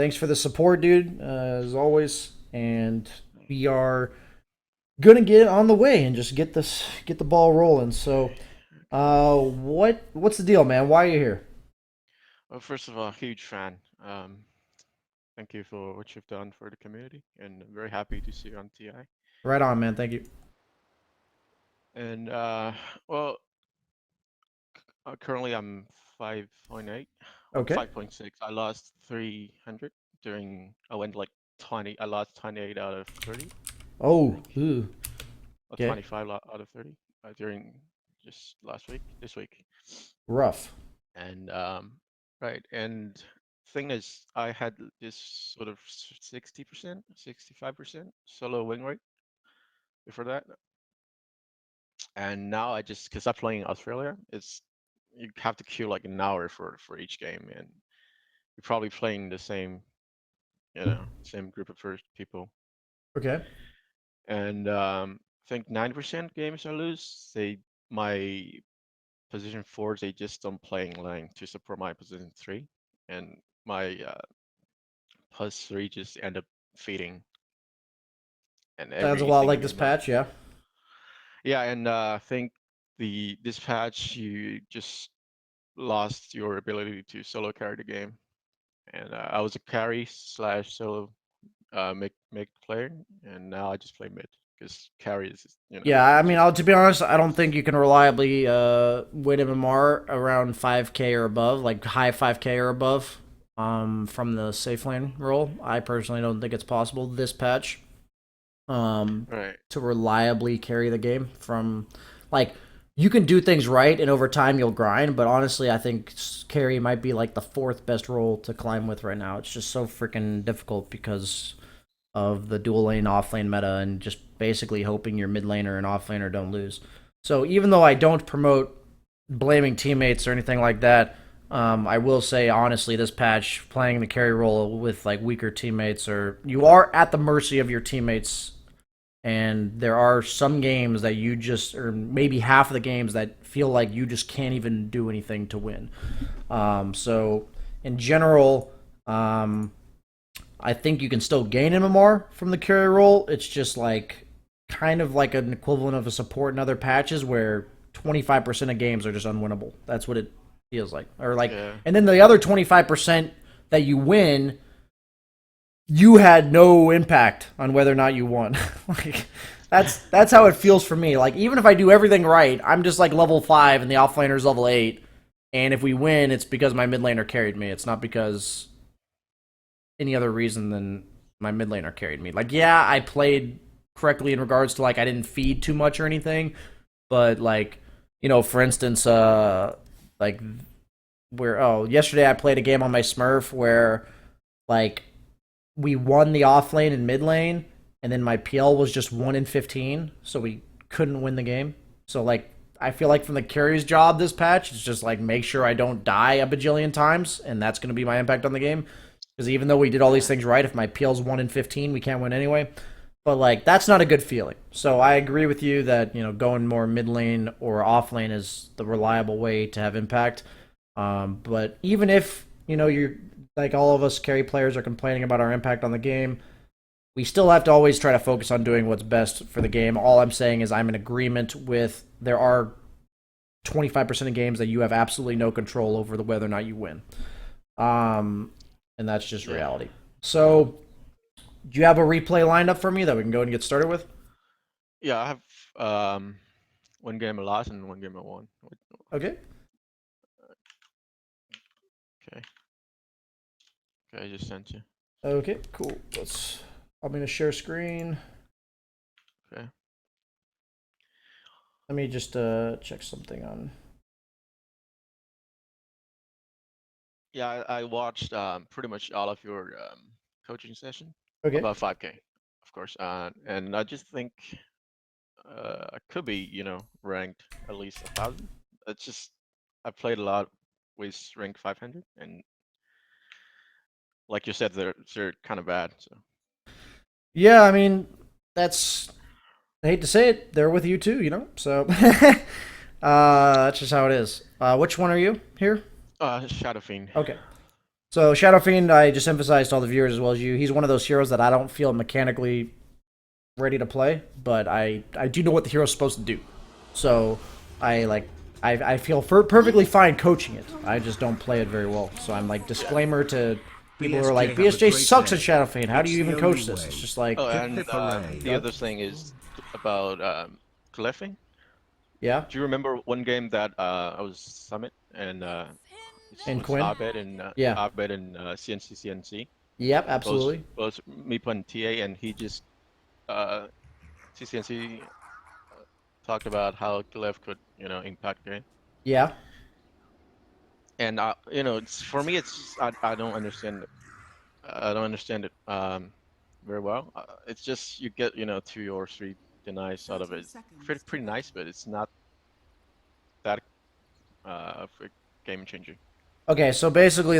Thanks for the support, dude, as always. And we are gonna get on the way and just get the ball rolling. So, Okay. what's the deal, man? Why are you here? Well, first of all, huge fan. Thank you for what you've done for the community, and I'm very happy to see you on TI. Right on, man. Thank you. And well, currently I'm 5.8, well, Okay. 5.6. I lost 300 during. I went like 20. I lost 28 out of 30, I Oh, think, ooh, or okay. 25 out of 30 during just last week, this week. Rough. And right, and thing is, I had this sort of 60%, 65% solo win rate before that, and now I just because I'm playing Australia, it's you have to queue like an hour for each game, and you're probably playing the same, same group of first people, Okay. and I think 90% games I lose, my position four, they just don't playing lane to support my position three, and my plus three just end up feeding and Sounds a lot everything like in this the map. patch, yeah. Yeah, and I think the this patch you just lost your ability to solo carry the game, and I was a carry slash solo mid player, and now I just play mid because carry is Yeah, I it's mean, just to be honest, I don't think you can reliably win MMR around 5K or above, like high 5K or above, from the safe lane role. I personally don't think it's possible this patch, right. to reliably carry the game from, like, you can do things right and over time you'll grind, but honestly, I think carry might be like the fourth best role to climb with right now. It's just so freaking difficult because of the dual lane off lane meta and just basically hoping your mid laner and off laner don't lose. So even though I don't promote blaming teammates or anything like that, I will say honestly, this patch playing the carry role with like weaker teammates, or you are at the mercy of your teammates, and there are some games that you just, or maybe half of the games that feel like you just can't even do anything to win. So in general, I think you can still gain MMR from the carry role. It's just like kind of like an equivalent of a support in other patches where 25% of games are just unwinnable. That's what it feels like. Or like, Yeah, and then the other 25% that you win, you had no impact on whether or not you won. Like that's how it feels for me. Like even if I do everything right, I'm just like level 5 and the offlaner's level 8, and if we win, it's because my mid laner carried me. It's not because any other reason than my mid laner carried me. Like, yeah, I played correctly in regards to like I didn't feed too much or anything, but like, for instance, like where yesterday I played a game on my Smurf where like we won the off lane and mid lane, and then my PL was just 1 in 15, so we couldn't win the game. So like I feel like from the carry's job this patch, it's just like make sure I don't die a bajillion times, and that's going to be my impact on the game. Because even though we did all these yeah, things right, if my PL's 1 in 15, we can't win anyway. But like that's not a good feeling. So I agree with you that going more mid lane or off lane is the reliable way to have impact. But even if you're like all of us carry players are complaining about our impact on the game, we still have to always try to focus on doing what's best for the game. All I'm saying is I'm in agreement with there are 25% of games that you have absolutely no control over the whether or not you win. Um, and that's just yeah, reality. So, do you have a replay lined up for me that we can go and get started with? yeah. I have one game I lost and one game I won. Okay. Okay, okay, I just sent you. Okay, cool. I'm going to share screen. Okay. Let me just check something on. Yeah, I watched pretty much all of your coaching session, Okay. about 5K, of course, and I just think I could be, ranked at least 1,000. It's just I played a lot with rank 500, and like you said, they're kind of bad. So Yeah, I mean, that's, I hate to say it, they're with you too. So, that's just how it is. Which one are you here? Shadow Fiend. Okay. So Shadow Fiend, I just emphasized to all the viewers as well as you. He's one of those heroes that I don't feel mechanically ready to play, but I do know what the hero's supposed to do. So I feel perfectly fine coaching it. I just don't play it very well. So I'm like disclaimer to people who are like BSJ sucks at Shadow Fiend. How do you even coach this? It's just like Oh, and the other thing is about glyphing. yeah. Do you remember one game that I was Summit and And was Quinn? Abed and Yeah. Abed and CNC? Yep, absolutely. Both Meepo and TA, and he just CCNC talked about how glyph could impact game. Yeah. And it's for me, it's just, I don't understand it. I don't understand it very well. It's just you get 2 or 3 denies out of it. Pretty nice, but it's not that game changing. Okay, so basically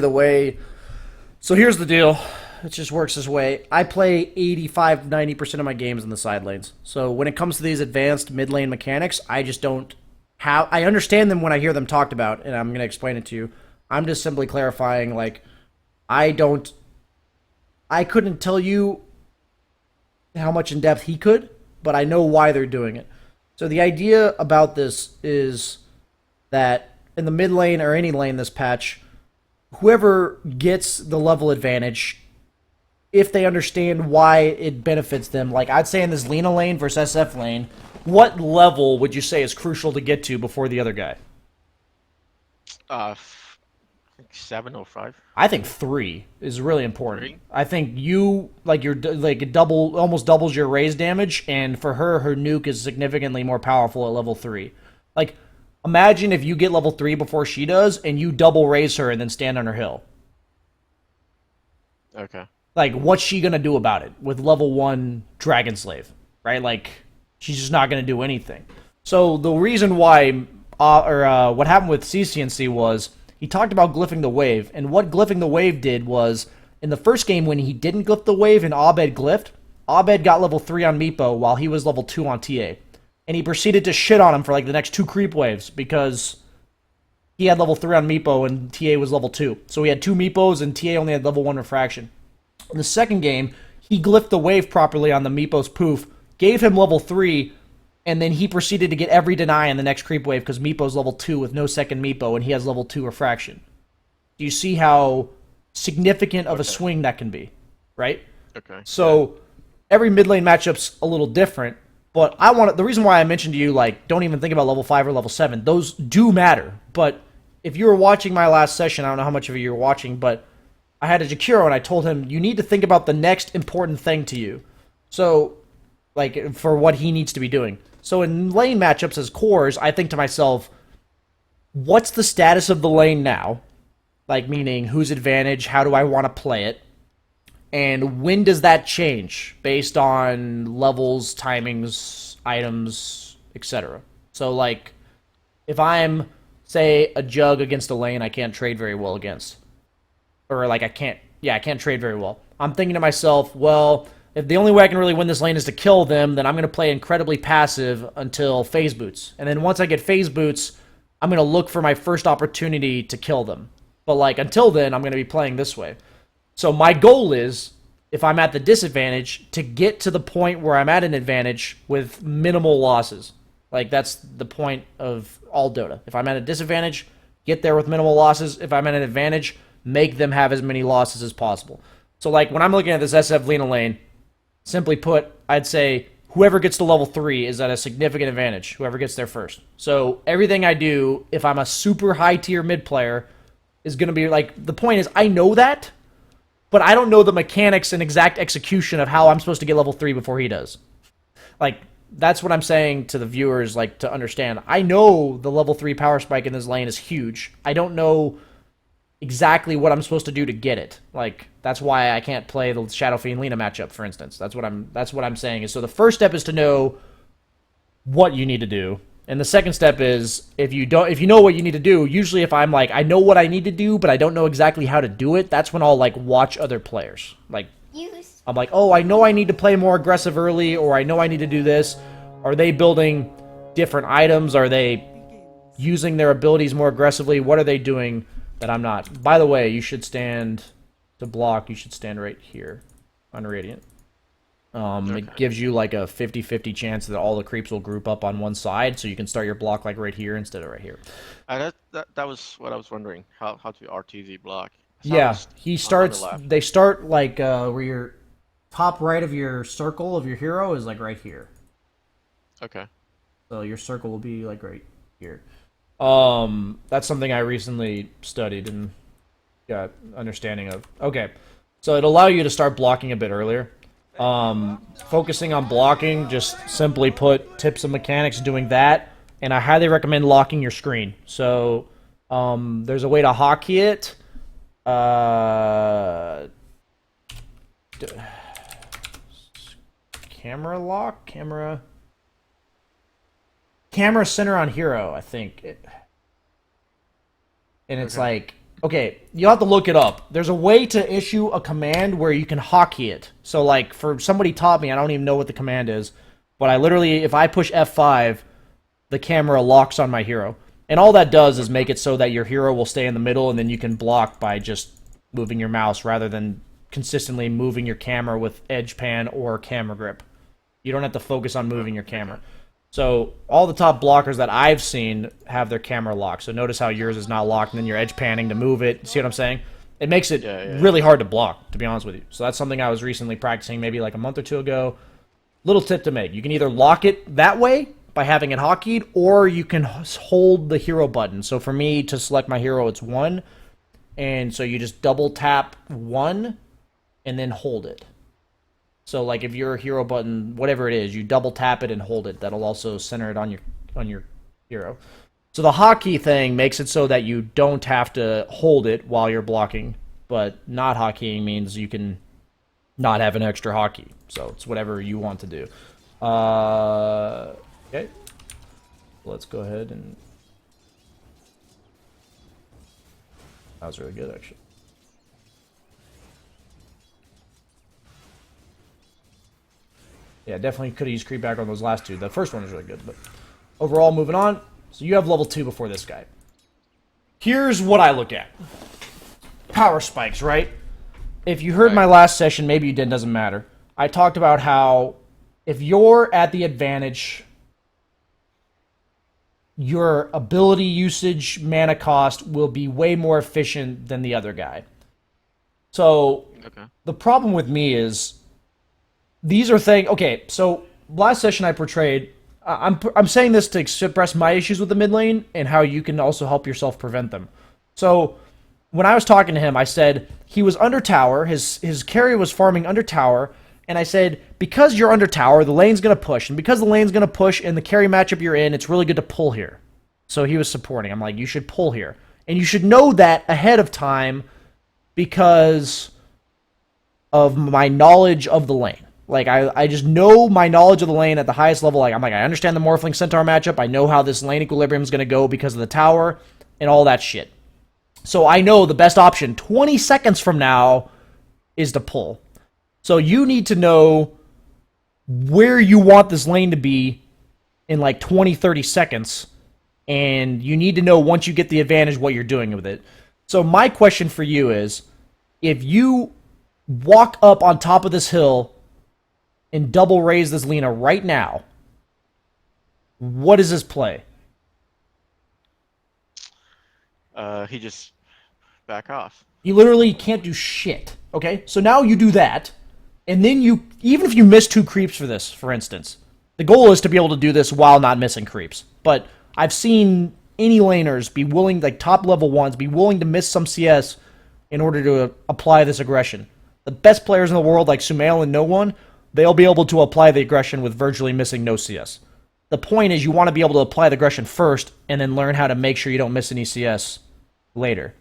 so here's the deal. It just works this way. I play 85-90% of my games in the side lanes. So when it comes to these advanced mid lane mechanics, I just don't I understand them when I hear them talked about, and I'm going to explain it to you. I'm just simply clarifying, like, I couldn't tell you how much in depth he could, but I know why they're doing it. So the idea about this is that in the mid lane or any lane this patch, whoever gets the level advantage, if they understand why it benefits them, like I'd say in this Lina lane versus SF lane, what level would you say is crucial to get to before the other guy? I think 7 or 5. I think 3 is really important. 3? I think you're it almost doubles your raise damage, and for her nuke is significantly more powerful at level 3. Like, imagine if you get level 3 before she does, and you double raise her and then stand on her hill. Okay. Like, what's she gonna do about it with level 1 Dragon Slave, right? Like, she's just not gonna do anything. So the reason why, what happened with CCNC was he talked about glyphing the wave, and what glyphing the wave did was in the first game when he didn't glyph the wave and Abed glyphed, Abed got level 3 on Meepo while he was level 2 on TA, and he proceeded to shit on him for like the next 2 creep waves because he had level 3 on Meepo and TA was level 2. So he had 2 Meepos and TA only had level 1 refraction. In the second game, he glyphed the wave properly on the Meepo's poof, gave him level 3, and then he proceeded to get every deny in the next creep wave because Meepo's level 2 with no second Meepo, and he has level 2 refraction. Do you see how significant of a swing that can be, right? Okay. So every mid lane matchup's a little different, but the reason why I mentioned to you, like, don't even think about level 5 or level 7. Those do matter, but if you were watching my last session, I don't know how much of you were watching, but I had a Jakiro and I told him, you need to think about the next important thing to you. So, like, for what he needs to be doing. So in lane matchups as cores, I think to myself, what's the status of the lane now? Like, meaning, whose advantage? How do I want to play it? And when does that change based on levels, timings, items, etc.? So, like, if I'm, say, a Jug against a lane I can't trade very well against, or like I can't trade very well, I'm thinking to myself, well, if the only way I can really win this lane is to kill them, then I'm going to play incredibly passive until phase boots. And then once I get phase boots, I'm going to look for my first opportunity to kill them. But like until then, I'm going to be playing this way. So my goal is, if I'm at the disadvantage, to get to the point where I'm at an advantage with minimal losses. Like, that's the point of all Dota. If I'm at a disadvantage, get there with minimal losses. If I'm at an advantage, make them have as many losses as possible. So, like, when I'm looking at this SF Lina lane, simply put, I'd say whoever gets to level 3 is at a significant advantage, whoever gets there first. So, everything I do, if I'm a super high-tier mid player, is going to be, like, the point is, I know that, but I don't know the mechanics and exact execution of how I'm supposed to get level 3 before he does. Like, that's what I'm saying to the viewers, like, to understand. I know the level 3 power spike in this lane is huge. I don't know exactly what I'm supposed to do to get it. Like, that's why I can't play the Shadow Fiend Lina matchup, for instance. That's what I'm saying. Is so the first step is to know what you need to do. And the second step is, if you know what you need to do, usually if I'm like, I know what I need to do, but I don't know exactly how to do it, that's when I'll, like, watch other players. Like, I'm like, oh, I know I need to play more aggressive early, or I know I need to do this. Are they building different items? Are they using their abilities more aggressively? What are they doing? that I'm not. By the way, you should stand to block. You should stand right here on Radiant. Okay. It gives you like a 50-50 chance that all the creeps will group up on one side, so you can start your block like right here instead of right here. That was what I was wondering. How to RTZ block. I saw Yeah, this he on the starts. left. They start like where your top right of your circle of your hero is like right here. Okay. So your circle will be like right here. That's something I recently studied and got understanding of. Okay, so it'll allow you to start blocking a bit earlier. Focusing on blocking, just simply put, tips and mechanics doing that, and I highly recommend locking your screen. So, there's a way to hotkey it. Camera lock, camera center on hero, I think. And it's Okay. like, okay, you'll have to look it up. There's a way to issue a command where you can hotkey it. So, like, for somebody taught me, I don't even know what the command is, but I literally, if I push F5, the camera locks on my hero. And all that does is make it so that your hero will stay in the middle, and then you can block by just moving your mouse rather than consistently moving your camera with edge pan or camera grip. You don't have to focus on moving your camera. So all the top blockers that I've seen have their camera locked. So notice how yours is not locked, and then you're edge panning to move it. See what I'm saying? It makes it really hard to block, to be honest with you. So that's something I was recently practicing maybe like a month or two ago. Little tip to make. You can either lock it that way by having it hotkeyed, or you can hold the hero button. So for me, to select my hero, it's 1. And so you just double tap 1 and then hold it. So like if your hero button, whatever it is, you double tap it and hold it. That'll also center it on your hero. So the hotkey thing makes it so that you don't have to hold it while you're blocking, but not hotkeying means you can not have an extra hotkey. So it's whatever you want to do. Okay. Let's go ahead and... That was really good, actually. Yeah, definitely could have used creep back on those last two. The first one was really good, but overall, moving on. So you have level 2 before this guy. Here's what I look at. Power spikes, right? If you heard my last session, maybe you didn't, doesn't matter. I talked about how if you're at the advantage, your ability usage, mana cost will be way more efficient than the other guy. So Okay. the problem with me is these are things. Okay, so last session I portrayed. I'm saying this to express my issues with the mid lane and how you can also help yourself prevent them. So when I was talking to him, I said he was under tower. His carry was farming under tower, and I said because you're under tower, the lane's gonna push, and because the lane's gonna push and the carry matchup you're in, it's really good to pull here. So he was supporting. I'm like, you should pull here, and you should know that ahead of time because of my knowledge of the lane. Like, I just know my knowledge of the lane at the highest level. Like, I'm like, I understand the Morphling Centaur matchup. I know how this lane equilibrium is going to go because of the tower and all that shit. So I know the best option 20 seconds from now is to pull. So you need to know where you want this lane to be in like 20, 30 seconds. And you need to know once you get the advantage what you're doing with it. So my question for you is, if you walk up on top of this hill and double raise this Lina right now, what is his play? He just back off. You literally can't do shit. Okay? So now you do that, and then you, even if you miss 2 creeps for this, for instance, the goal is to be able to do this while not missing creeps. But I've seen any laners be willing, like top level ones, be willing to miss some CS in order to apply this aggression. The best players in the world, like Sumail and No One, they'll be able to apply the aggression with virtually missing no CS. The point is you want to be able to apply the aggression first and then learn how to make sure you don't miss any CS later.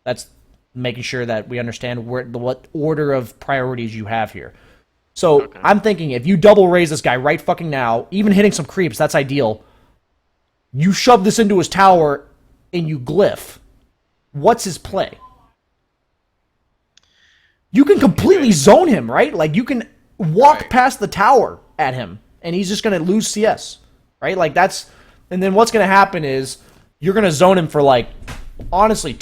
That's making sure that we understand what order of priorities you have here. So Okay. I'm thinking if you double raise this guy right fucking now, even hitting some creeps, that's ideal. You shove this into his tower and you glyph. What's his play? You can completely zone him, right? Like you can walk Right. past the tower at him and he's just going to lose CS, right? Like that's, and then what's going to happen is you're going to zone him for like honestly,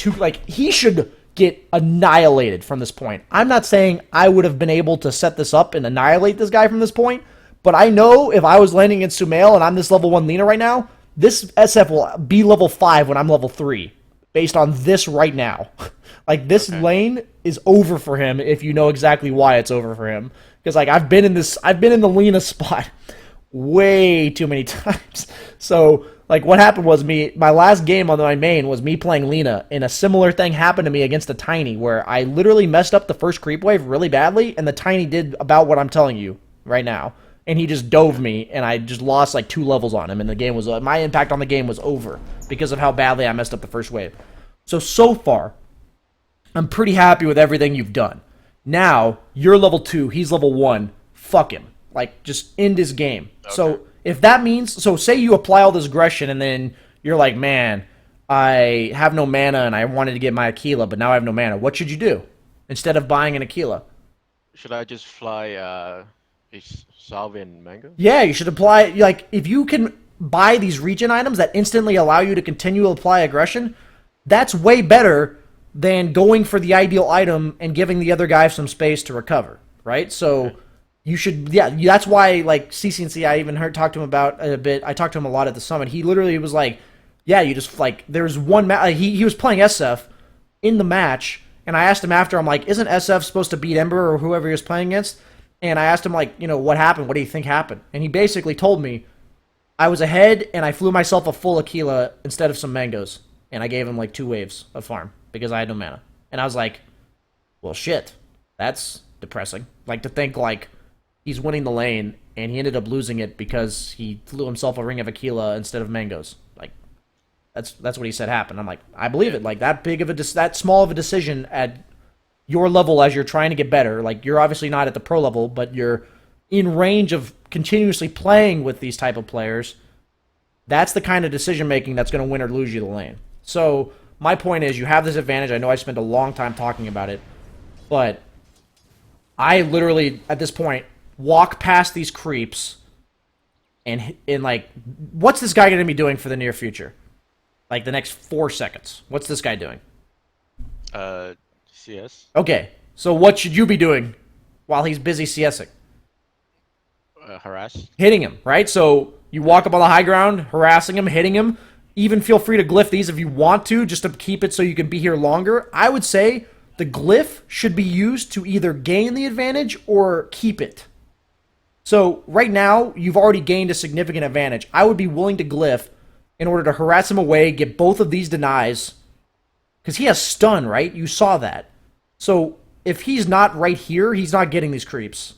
he should get annihilated from this point. I'm not saying I would have been able to set this up and annihilate this guy from this point, but I know if I was landing against Sumail and I'm this level 1 Lina right now, this SF will be level 5 when I'm level 3, based on this right now. Like, this lane is over for him if you know exactly why it's over for him. Because, like, I've been in the Lina spot way too many times. So, like, what happened was my last game on my main was me playing Lina, and a similar thing happened to me against the Tiny, where I literally messed up the first creep wave really badly, and the Tiny did about what I'm telling you right now. And he just dove me, and I just lost like 2 levels on him, and the game was my impact on the game was over because of how badly I messed up the first wave. So far, I'm pretty happy with everything you've done. Now, you're level 2, he's level 1. Fuck him. Like, just end his game. Okay. So, if that means... So, say you apply all this aggression, and then you're like, man, I have no mana, and I wanted to get my Aquila, but now I have no mana. What should you do instead of buying an Aquila? Should I just fly Salve and Mango? Yeah, you should apply... Like, if you can buy these regen items that instantly allow you to continue to apply aggression, that's way better than going for the ideal item and giving the other guy some space to recover, right? So you should, that's why, like, CCNC, I even talked to him about it a bit. I talked to him a lot at the summit. He literally was like, yeah, you just, like, there's one match, he was playing SF in the match, and I asked him after, I'm like, isn't SF supposed to beat Ember or whoever he was playing against? And I asked him, like, you know, what happened? What do you think happened? And he basically told me, I was ahead, and I flew myself a full Aquila instead of some mangoes. And I gave him, like, 2 waves of farm because I had no mana. And I was like, well, shit. That's depressing. Like, to think, like, he's winning the lane, and he ended up losing it because he flew himself a ring of Aquila instead of mangoes. Like, that's what he said happened. I'm like, I believe it. Like, that small of a decision at your level as you're trying to get better. Like, you're obviously not at the pro level, but you're in range of continuously playing with these type of players. That's the kind of decision-making that's going to win or lose you the lane. So, my point is, you have this advantage. I know I spent a long time talking about it, but I literally, at this point, walk past these creeps and like, what's this guy going to be doing for the near future? Like, the next 4 seconds. What's this guy doing? CS. Okay, so what should you be doing while he's busy CSing? Harass. Hitting him, right? So, you walk up on the high ground, harassing him, hitting him. Even feel free to glyph these if you want to, just to keep it so you can be here longer. I would say the glyph should be used to either gain the advantage or keep it. So right now, you've already gained a significant advantage. I would be willing to glyph in order to harass him away, get both of these denies. Because he has stun, right? You saw that. So if he's not right here, he's not getting these creeps.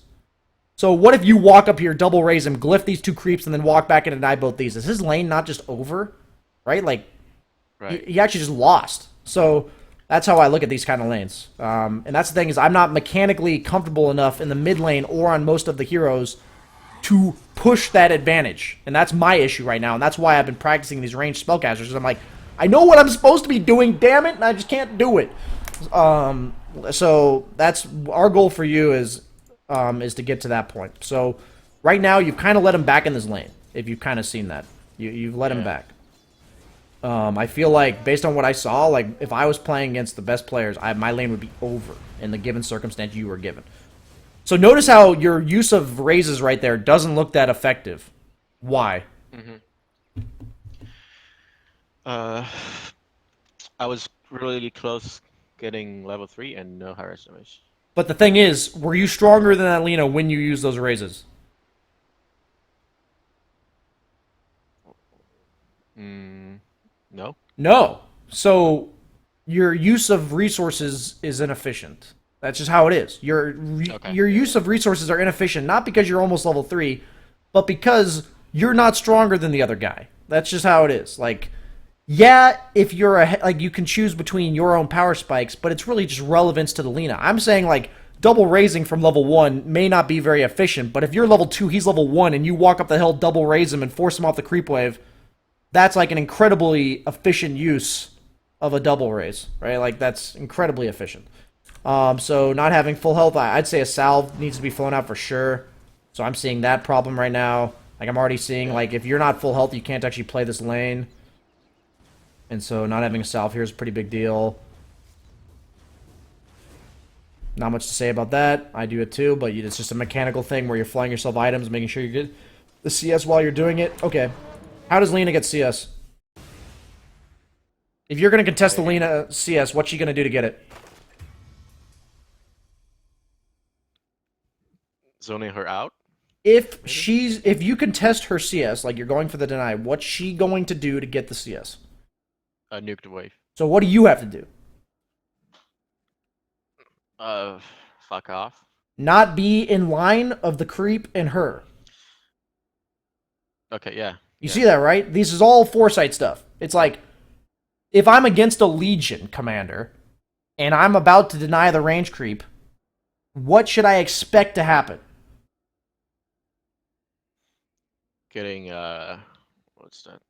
So what if you walk up here, double raise him, glyph these 2 creeps, and then walk back and deny both these? Is his lane not just over? Right? Like, right. He actually just lost. So that's how I look at these kind of lanes. And that's the thing, is I'm not mechanically comfortable enough in the mid lane or on most of the heroes to push that advantage. And that's my issue right now. And that's why I've been practicing these ranged spellcasters. Because I'm like, I know what I'm supposed to be doing, damn it, and I just can't do it. So that's our goal for you is to get to that point. So right now, you've kind of let him back in this lane. If you've kind of seen that. You've let him back. I feel like, based on what I saw, like, if I was playing against the best players, my lane would be over in the given circumstance you were given. So notice how your use of raises right there doesn't look that effective. Why? I was really close getting level 3 and no harass damage. But the thing is, were you stronger than that Lina when you used those raises? No. No. So your use of resources is inefficient. That's just how it is. Your use of resources are inefficient, not because you're almost level 3, but because you're not stronger than the other guy. That's just how it is. Like, yeah, if you're like, you can choose between your own power spikes, but it's really just relevance to the Lina. I'm saying, like, double raising from level 1 may not be very efficient, but if you're level 2, he's level 1, and you walk up the hill, double raise him, and force him off the creep wave, that's like an incredibly efficient use of a double raise, right? Like, that's incredibly efficient. So not having full health, I'd say a salve needs to be flown out for sure. So I'm seeing that problem right now. Like, I'm already seeing, like, if you're not full health, you can't actually play this lane. And so not having a salve here is a pretty big deal. Not much to say about that. I do it too, but it's just a mechanical thing where you're flying yourself items, making sure you get the CS while you're doing it. Okay. How does Lina get CS? If you're going to contest the Lina CS, what's she going to do to get it? Zoning her out. If you contest her CS, like you're going for the deny, what's she going to do to get the CS? Nuke the wave. So what do you have to do? Fuck off. Not be in line of the creep and her. Okay, yeah. You see that, right? This is all foresight stuff. It's like, if I'm against a Legion commander, and I'm about to deny the range creep, what should I expect to happen? Getting, what's that?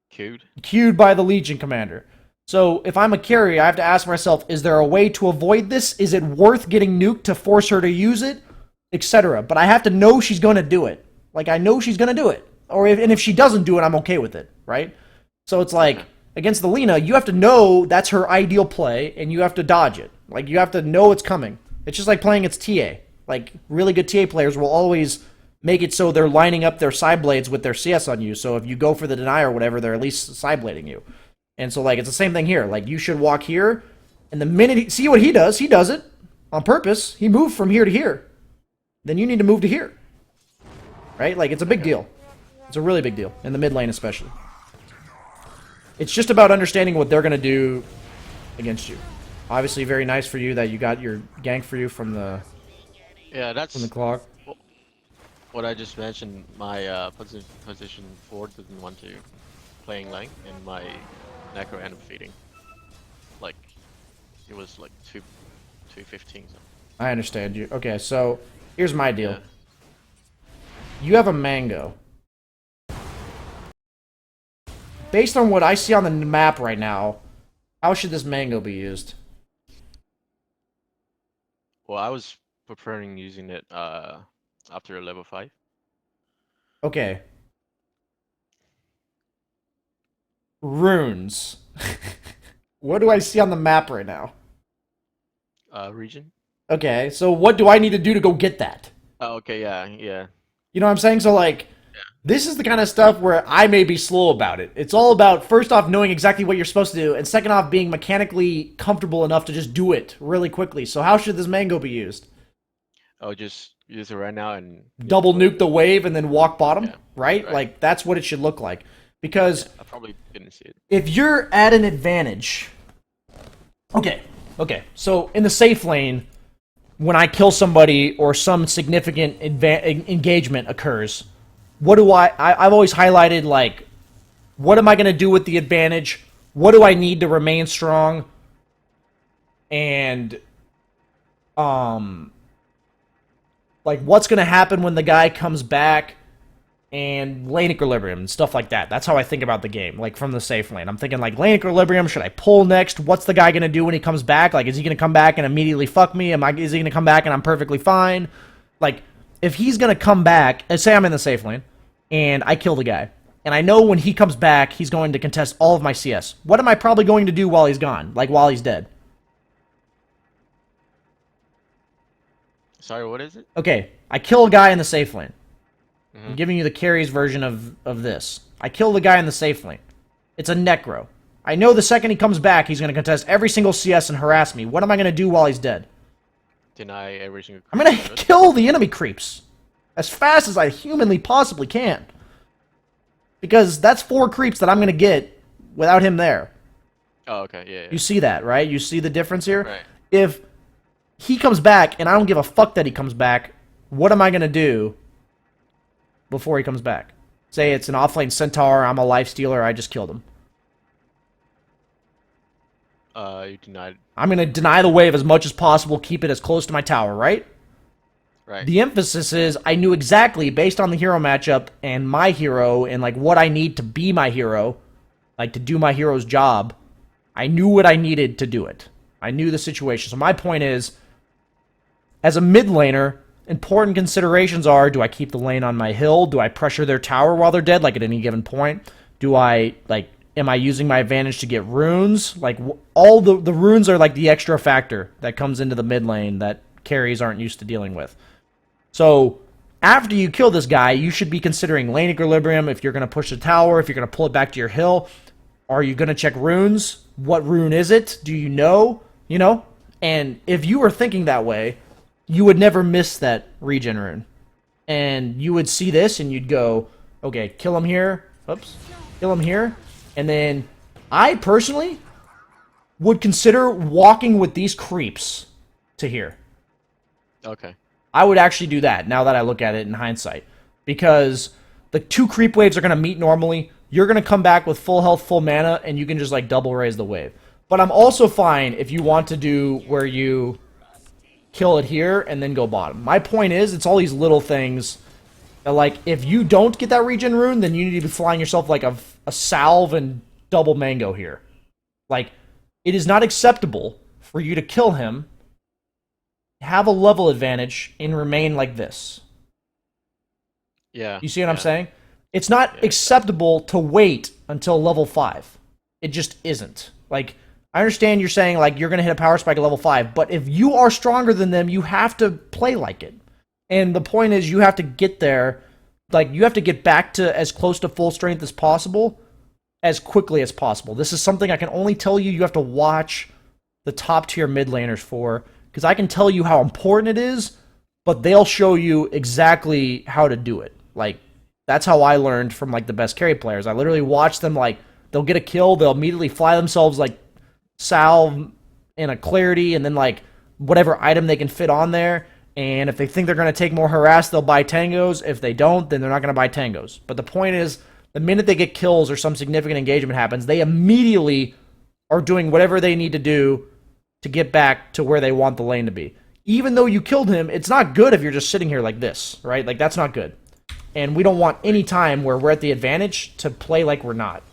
Queued? Queued by the Legion commander. So, if I'm a carry, I have to ask myself, is there a way to avoid this? Is it worth getting nuked to force her to use it? Etc. But I have to know she's going to do it. Like, I know she's going to do it. And if she doesn't do it, I'm okay with it, right? So it's like, against the Lina, you have to know that's her ideal play, and you have to dodge it. Like, you have to know it's coming. It's just like playing its TA. Like, really good TA players will always make it so they're lining up their side blades with their CS on you, so if you go for the deny or whatever, they're at least side blading you. And so, like, it's the same thing here. Like, you should walk here, and the minute see what he does it on purpose. He moved from here to here. Then you need to move to here. Right? Like, it's a big deal. It's a really big deal, in the mid lane especially. It's just about understanding what they're going to do against you. Obviously, very nice for you that you got your gank for you from the that's from the clock. what I just mentioned. My position 4 didn't want to playing lane, and my Necro ended up feeding. Like, it was like 215. So. I understand you. Okay, so here's my deal. Yeah. You have a mango. Based on what I see on the map right now, how should this mango be used? Well, I was preparing using it after level 5. Okay. Runes. What do I see on the map right now? Region? Okay, so what do I need to do to go get that? Oh, okay, yeah. You know what I'm saying? So, like, this is the kind of stuff where I may be slow about it. It's all about, first off, knowing exactly what you're supposed to do, and second off, being mechanically comfortable enough to just do it really quickly. So how should this mango be used? Oh, just use it right now and... Double nuke the wave and then walk bottom, Yeah, right? Like, that's what it should look like. Because I probably didn't see it. if you're at an advantage... Okay, so in the safe lane, when I kill somebody or some significant engagement occurs... What do I've always highlighted, like, what am I going to do with the advantage? What do I need to remain strong? And, like, what's going to happen when the guy comes back? And lane equilibrium and stuff like that. That's how I think about the game, like, from the safe lane. I'm thinking, like, lane equilibrium, should I pull next? What's the guy going to do when he comes back? Like, is he going to come back and immediately fuck me? Is he going to come back and I'm perfectly fine? Like, if he's going to come back, and say I'm in the safe lane, and I kill the guy, and I know when he comes back, he's going to contest all of my CS. What am I probably going to do while he's gone? Like, while he's dead? Sorry, what is it? Okay, I kill a guy in the safe lane. Mm-hmm. I'm giving you the carries version of this. I kill the guy in the safe lane. It's a Necro. I know the second he comes back, he's going to contest every single CS and harass me. What am I going to do while he's dead? Deny every single... I'm going to kill the enemy creeps as fast as I humanly possibly can. Because that's 4 creeps that I'm going to get without him there. Oh, okay, yeah. You see that, right? You see the difference here? Right. If he comes back, and I don't give a fuck that he comes back, what am I going to do before he comes back? Say it's an offlane centaur, I'm a lifestealer, I just killed him. You denied... I'm going to deny the wave as much as possible, keep it as close to my tower, right? Right. The emphasis is I knew exactly, based on the hero matchup and my hero and, like, what I need to be my hero, like, to do my hero's job, I knew what I needed to do it. I knew the situation. So my point is, as a mid laner, important considerations are, do I keep the lane on my hill? Do I pressure their tower while they're dead, like, at any given point? Do I, like, Am I using my advantage to get runes? Like, all the runes are like the extra factor that comes into the mid lane that carries aren't used to dealing with. So, after you kill this guy, you should be considering lane equilibrium, if you're going to push the tower, if you're going to pull it back to your hill. Are you going to check runes? What rune is it? Do you know? You know? And if you were thinking that way, you would never miss that regen rune. And you would see this and you'd go, okay, kill him here. Oops. Kill him here. And then I personally would consider walking with these creeps to here. Okay. I would actually do that now that I look at it in hindsight. Because the 2 creep waves are going to meet normally. You're going to come back with full health, full mana, and you can just like double raise the wave. But I'm also fine if you want to do where you kill it here and then go bottom. My point is, it's all these little things that, like, if you don't get that regen rune, then you need to be flying yourself like a salve and double mango here. Like, it is not acceptable for you to kill him, have a level advantage, and remain like this. Yeah. You see what I'm saying? It's not acceptable to wait until level 5. It just isn't. Like, I understand you're saying, like, you're going to hit a power spike at level 5, but if you are stronger than them, you have to play like it. And the point is, you have to get there, like, you have to get back to as close to full strength as possible, as quickly as possible. This is something I can only tell you have to watch the top tier mid laners for, because I can tell you how important it is, but they'll show you exactly how to do it. Like, that's how I learned from, like, the best carry players. I literally watch them, like, they'll get a kill, they'll immediately fly themselves, like, salve and a clarity, and then, like, whatever item they can fit on there. And if they think they're going to take more harass, they'll buy tangos. If they don't, then they're not going to buy tangos. But the point is, the minute they get kills or some significant engagement happens, they immediately are doing whatever they need to do to get back to where they want the lane to be. Even though you killed him, it's not good if you're just sitting here like this, right? Like, that's not good. And we don't want any time where we're at the advantage to play like we're not.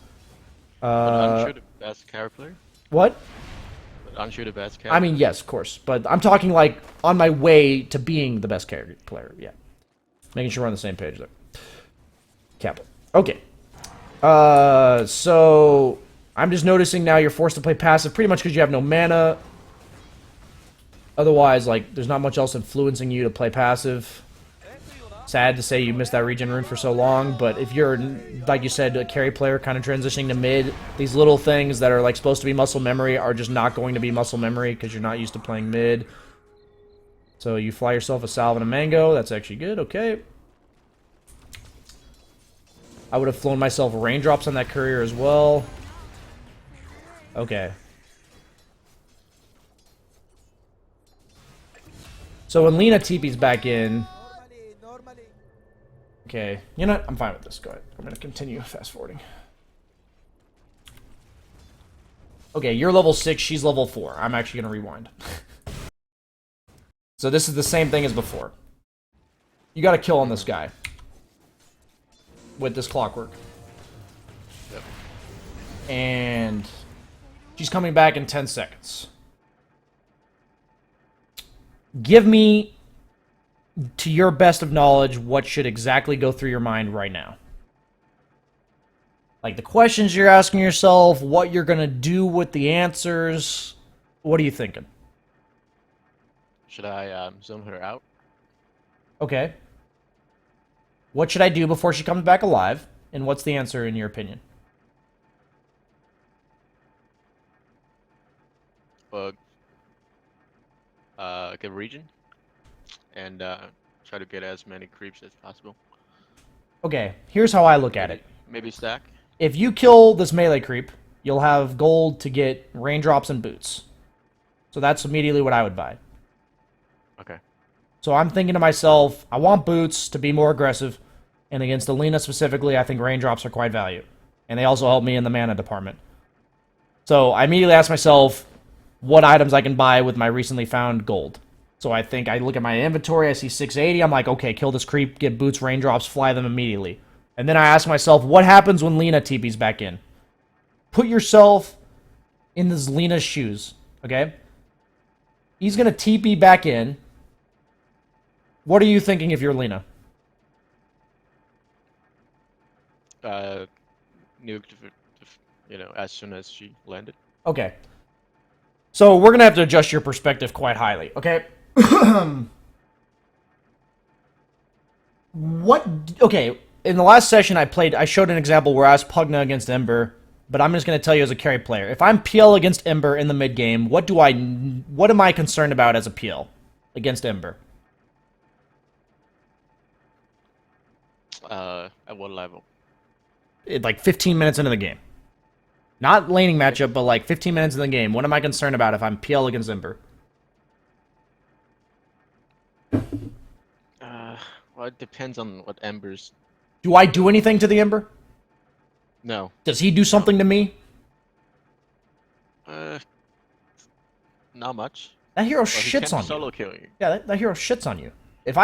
But aren't you the best carry player? What? But aren't you the best carry? I mean, yes, of course. But I'm talking, like, on my way to being the best carry player. Yeah. Making sure we're on the same page there. Capital. Okay. So I'm just noticing now you're forced to play passive pretty much because you have no mana. Otherwise, like, there's not much else influencing you to play passive. Sad to say you missed that regen rune for so long, but if you're, like you said, a carry player kind of transitioning to mid, these little things that are, like, supposed to be muscle memory are just not going to be muscle memory because you're not used to playing mid. So you fly yourself a salve and a mango. That's actually good. Okay. I would have flown myself raindrops on that courier as well. Okay. So when Lina TP's back in... Okay, you know what? I'm fine with this. Go ahead. I'm going to continue fast forwarding. Okay, you're level 6, she's level 4. I'm actually going to rewind. So this is the same thing as before. You got to kill on this guy. With this clockwork. Yep. And she's coming back in 10 seconds. Give me, to your best of knowledge, what should exactly go through your mind right now. Like, the questions you're asking yourself, what you're going to do with the answers. What are you thinking? Should I zoom her out? Okay. What should I do before she comes back alive? And what's the answer in your opinion? Get region and try to get as many creeps as possible. Okay, here's how I look at it. Maybe stack. If you kill this melee creep, you'll have gold to get raindrops and boots. So that's immediately what I would buy. Okay. So I'm thinking to myself, I want boots to be more aggressive. And against Alina specifically, I think raindrops are quite value. And they also help me in the mana department. So I immediately ask myself what items I can buy with my recently found gold. So I think I look at my inventory, I see 680, I'm like, okay, kill this creep, get boots, raindrops, fly them immediately. And then I ask myself, what happens when Lina TP's back in? Put yourself in this Lina's shoes, okay? He's going to TP back in. What are you thinking if you're Lina? Nuke as soon as she landed. Okay. So we're gonna have to adjust your perspective quite highly, okay? What? Okay, in the last session I showed an example where I was Pugna against Ember, but I'm just gonna tell you as a carry player. If I'm PL against Ember in the mid game, what am I concerned about as a PL against Ember? At what level? Like 15 minutes into the game. Not laning matchup, but like 15 minutes in the game. What am I concerned about if I'm PL against Ember? Well, it depends on what Ember's. Do I do anything to the Ember? No. Does he do something to me? Not much. That hero Well, he shits can on you. solo kill you. Yeah, that hero shits on you. If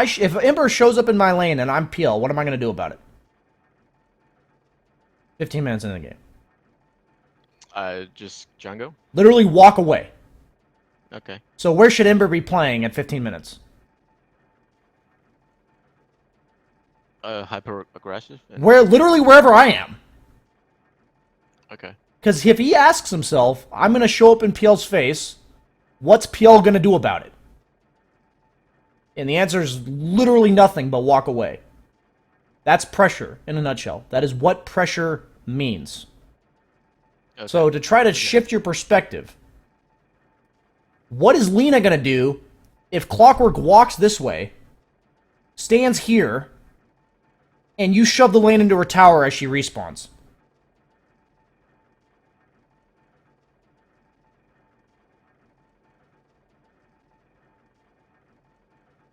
Ember shows up in my lane and I'm PL, what am I going to do about it? 15 minutes into the game. Just Django. Literally walk away. Okay. So where should Ember be playing at 15 minutes? Hyper aggressive. Literally wherever I am. Okay. Because if he asks himself, I'm going to show up in PL's face, what's PL going to do about it? And the answer is literally nothing but walk away. That's pressure in a nutshell. That is what pressure means. Okay. So to try to shift your perspective, what is Lina going to do if Clockwork walks this way, stands here, and you shove the lane into her tower as she respawns?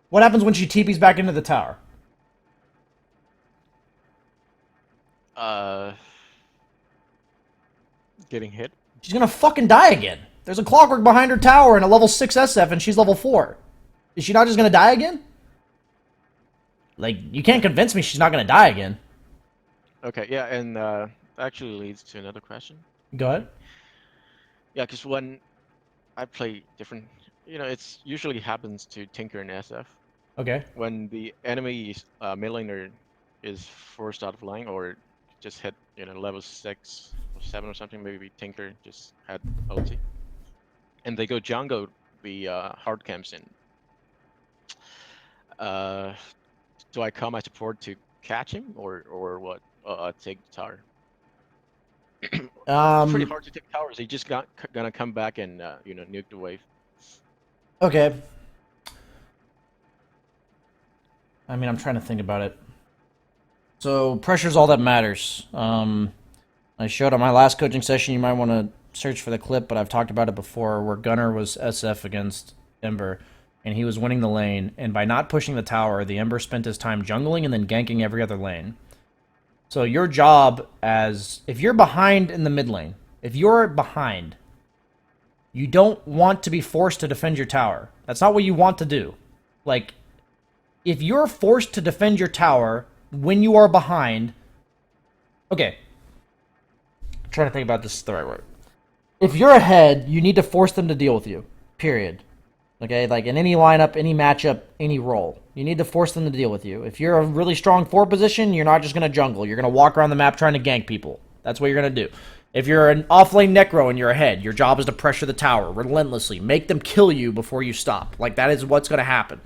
What happens when she TPs back into the tower? Getting hit. She's gonna fucking die again. There's a Clockwork behind her tower and a level 6 SF and she's level 4. Is she not just gonna die again? Like, you can't convince me she's not gonna die again. Okay. Yeah, and actually leads to another question. Go ahead. Yeah, because when I play different, it's usually happens to Tinker and SF. Okay. When the enemy mid laner is forced out of line or just hit level 6 or 7 or something, maybe Tinker just had ulti, and they go jungle the hard camps in. Do I call my support to catch him or what? Take the tower. It's pretty hard to take towers. He just gonna come back and nuke the wave. Okay. I mean, I'm trying to think about it. So, pressure's all that matters. I showed on my last coaching session, you might want to search for the clip, but I've talked about it before, where Gunnar was SF against Ember, and he was winning the lane, and by not pushing the tower, the Ember spent his time jungling and then ganking every other lane. So your job if you're behind in the mid lane, if you're behind, you don't want to be forced to defend your tower. That's not what you want to do. Like, if you're forced to defend your tower when you are behind... Okay. I'm trying to think about this the right way. If you're ahead, you need to force them to deal with you. Period. Okay? Like, in any lineup, any matchup, any role. You need to force them to deal with you. If you're a really strong 4 position, you're not just going to jungle. You're going to walk around the map trying to gank people. That's what you're going to do. If you're an off-lane Necro and you're ahead, your job is to pressure the tower relentlessly. Make them kill you before you stop. Like, that is what's going to happen.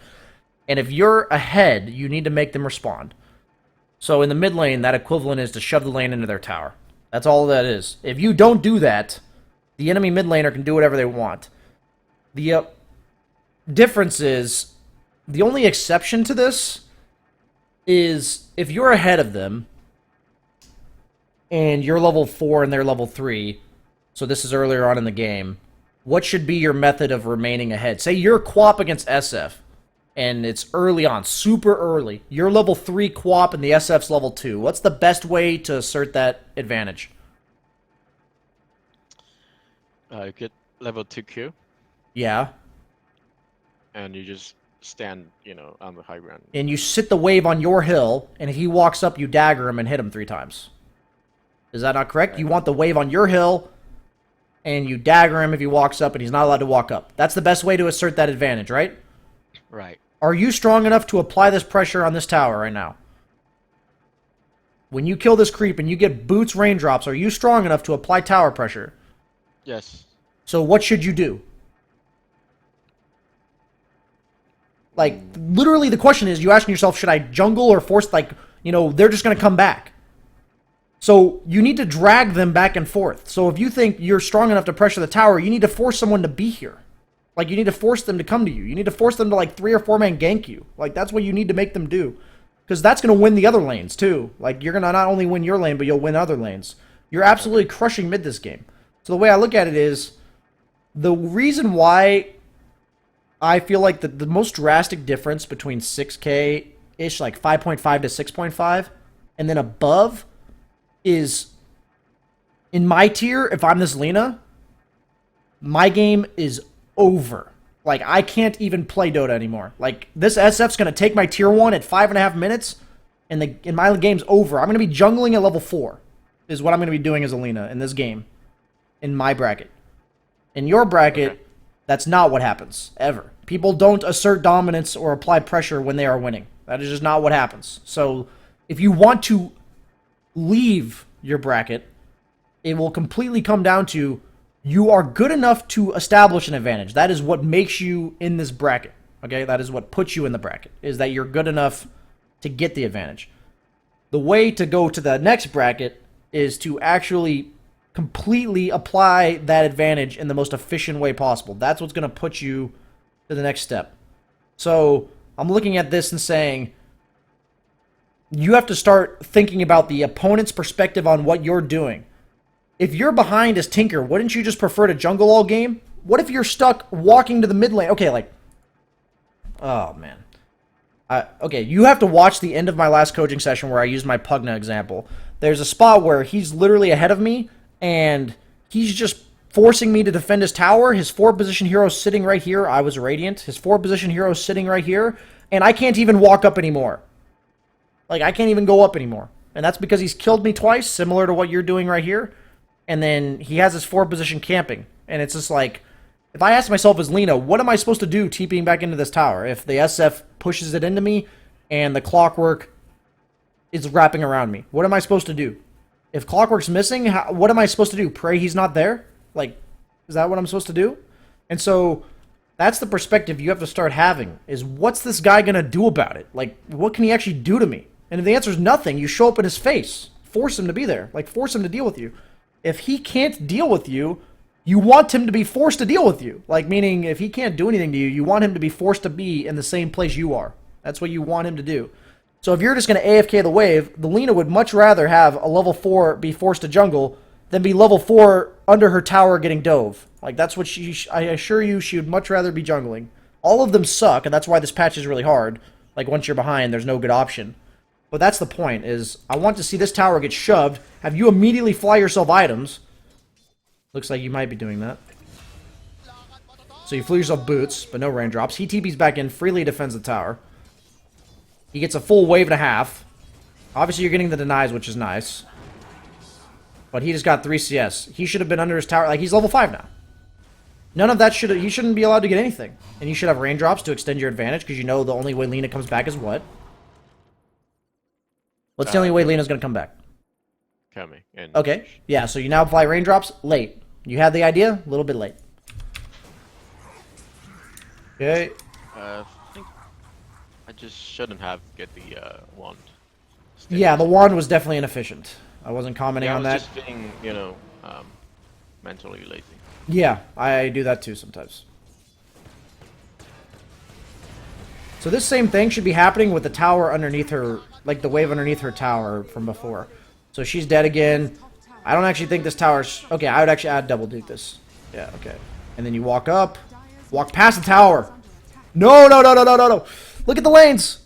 And if you're ahead, you need to make them respond. So in the mid lane, that equivalent is to shove the lane into their tower. That's all that is. If you don't do that, the enemy mid laner can do whatever they want. The difference is, the only exception to this is if you're ahead of them, and you're level 4 and they're level 3, so this is earlier on in the game, what should be your method of remaining ahead? Say you're QoP against SF, and it's early on, super early. You're level 3 QoP and the SF's level 2. What's the best way to assert that advantage? Get level 2 Q, Yeah. and you just stand, on the high ground. And you sit the wave on your hill, and if he walks up, you dagger him and hit him 3 times. Is that not correct? You want the wave on your hill, and you dagger him if he walks up, and he's not allowed to walk up. That's the best way to assert that advantage, right? Right. Are you strong enough to apply this pressure on this tower right now? When you kill this creep and you get boots raindrops, are you strong enough to apply tower pressure? Yes. So what should you do? Like, literally the question is, you asking yourself, should I jungle or force, like, you know, they're just going to come back. So you need to drag them back and forth. So if you think you're strong enough to pressure the tower, you need to force someone to be here. Like, you need to force them to come to you. You need to force them to, like, 3 or 4 man gank you. Like, that's what you need to make them do. Because that's going to win the other lanes, too. Like, you're going to not only win your lane, but you'll win other lanes. You're absolutely crushing mid this game. So the way I look at it is, the reason why I feel like the most drastic difference between 6K-ish, like 5.5 to 6.5, and then above is, in my tier, if I'm this Lina, my game is over. Like, I can't even play Dota anymore. Like, this SF's going to take my tier 1 at 5.5 minutes, and my game's over. I'm going to be jungling at level 4, is what I'm going to be doing as a Lina in this game, in my bracket. In your bracket, okay, that's not what happens, ever. People don't assert dominance or apply pressure when they are winning. That is just not what happens. So, if you want to leave your bracket, it will completely come down to, you are good enough to establish an advantage. That is what makes you in this bracket. Okay? That is what puts you in the bracket, is that you're good enough to get the advantage. The way to go to the next bracket is to actually completely apply that advantage in the most efficient way possible. That's what's going to put you to the next step. So, I'm looking at this and saying, you have to start thinking about the opponent's perspective on what you're doing. If you're behind as Tinker, wouldn't you just prefer to jungle all game? What if you're stuck walking to the mid lane? Okay, like, oh man. Okay, you have to watch the end of my last coaching session where I used my Pugna example. There's a spot where he's literally ahead of me, and he's just forcing me to defend his tower. His 4-position hero's sitting right here. I was Radiant. His 4-position hero's sitting right here, and I can't even walk up anymore. Like, I can't even go up anymore. And that's because he's killed me twice, similar to what you're doing right here. And then he has his 4-position camping. And it's just like, if I ask myself as Lina, what am I supposed to do TPing back into this tower if the SF pushes it into me and the Clockwork is wrapping around me? What am I supposed to do? If Clockwork's missing, what am I supposed to do? Pray he's not there? Like, is that what I'm supposed to do? And so, that's the perspective you have to start having, is what's this guy going to do about it? Like, what can he actually do to me? And if the answer is nothing, you show up in his face. Force him to be there. Like, force him to deal with you. If he can't deal with you, you want him to be forced to deal with you. Like, meaning, if he can't do anything to you, you want him to be forced to be in the same place you are. That's what you want him to do. So if you're just going to AFK the wave, the Lina would much rather have a level 4 be forced to jungle than be level 4 under her tower getting dove. Like, that's what I assure you, she would much rather be jungling. All of them suck, and that's why this patch is really hard. Like, once you're behind, there's no good option. But that's the point, is I want to see this tower get shoved, have you immediately fly yourself items. Looks like you might be doing that. So you flew yourself boots, but no raindrops. He TP's back in, freely defends the tower. He gets a full wave and a half. Obviously you're getting the denies, which is nice. But he just got 3 CS. He should have been under his tower. Like, he's level 5 now. None of that he shouldn't be allowed to get anything. And you should have raindrops to extend your advantage, because you know the only way Lina comes back is what? What's the only way Lina's going to come back? Coming. Okay. Yeah, so you now apply raindrops late. You had the idea? A little bit late. Okay. I think I just shouldn't have get the wand. Yeah, the wand was definitely inefficient. I wasn't commenting on that. I was just being, mentally lazy. Yeah, I do that too sometimes. So this same thing should be happening with the tower underneath her, like the wave underneath her tower from before. So she's dead again. I don't actually think this tower's... Okay, I would actually double duke this. Yeah, okay. And then you walk up. Walk past the tower. No, no, no, no, no, no, no. Look at the lanes.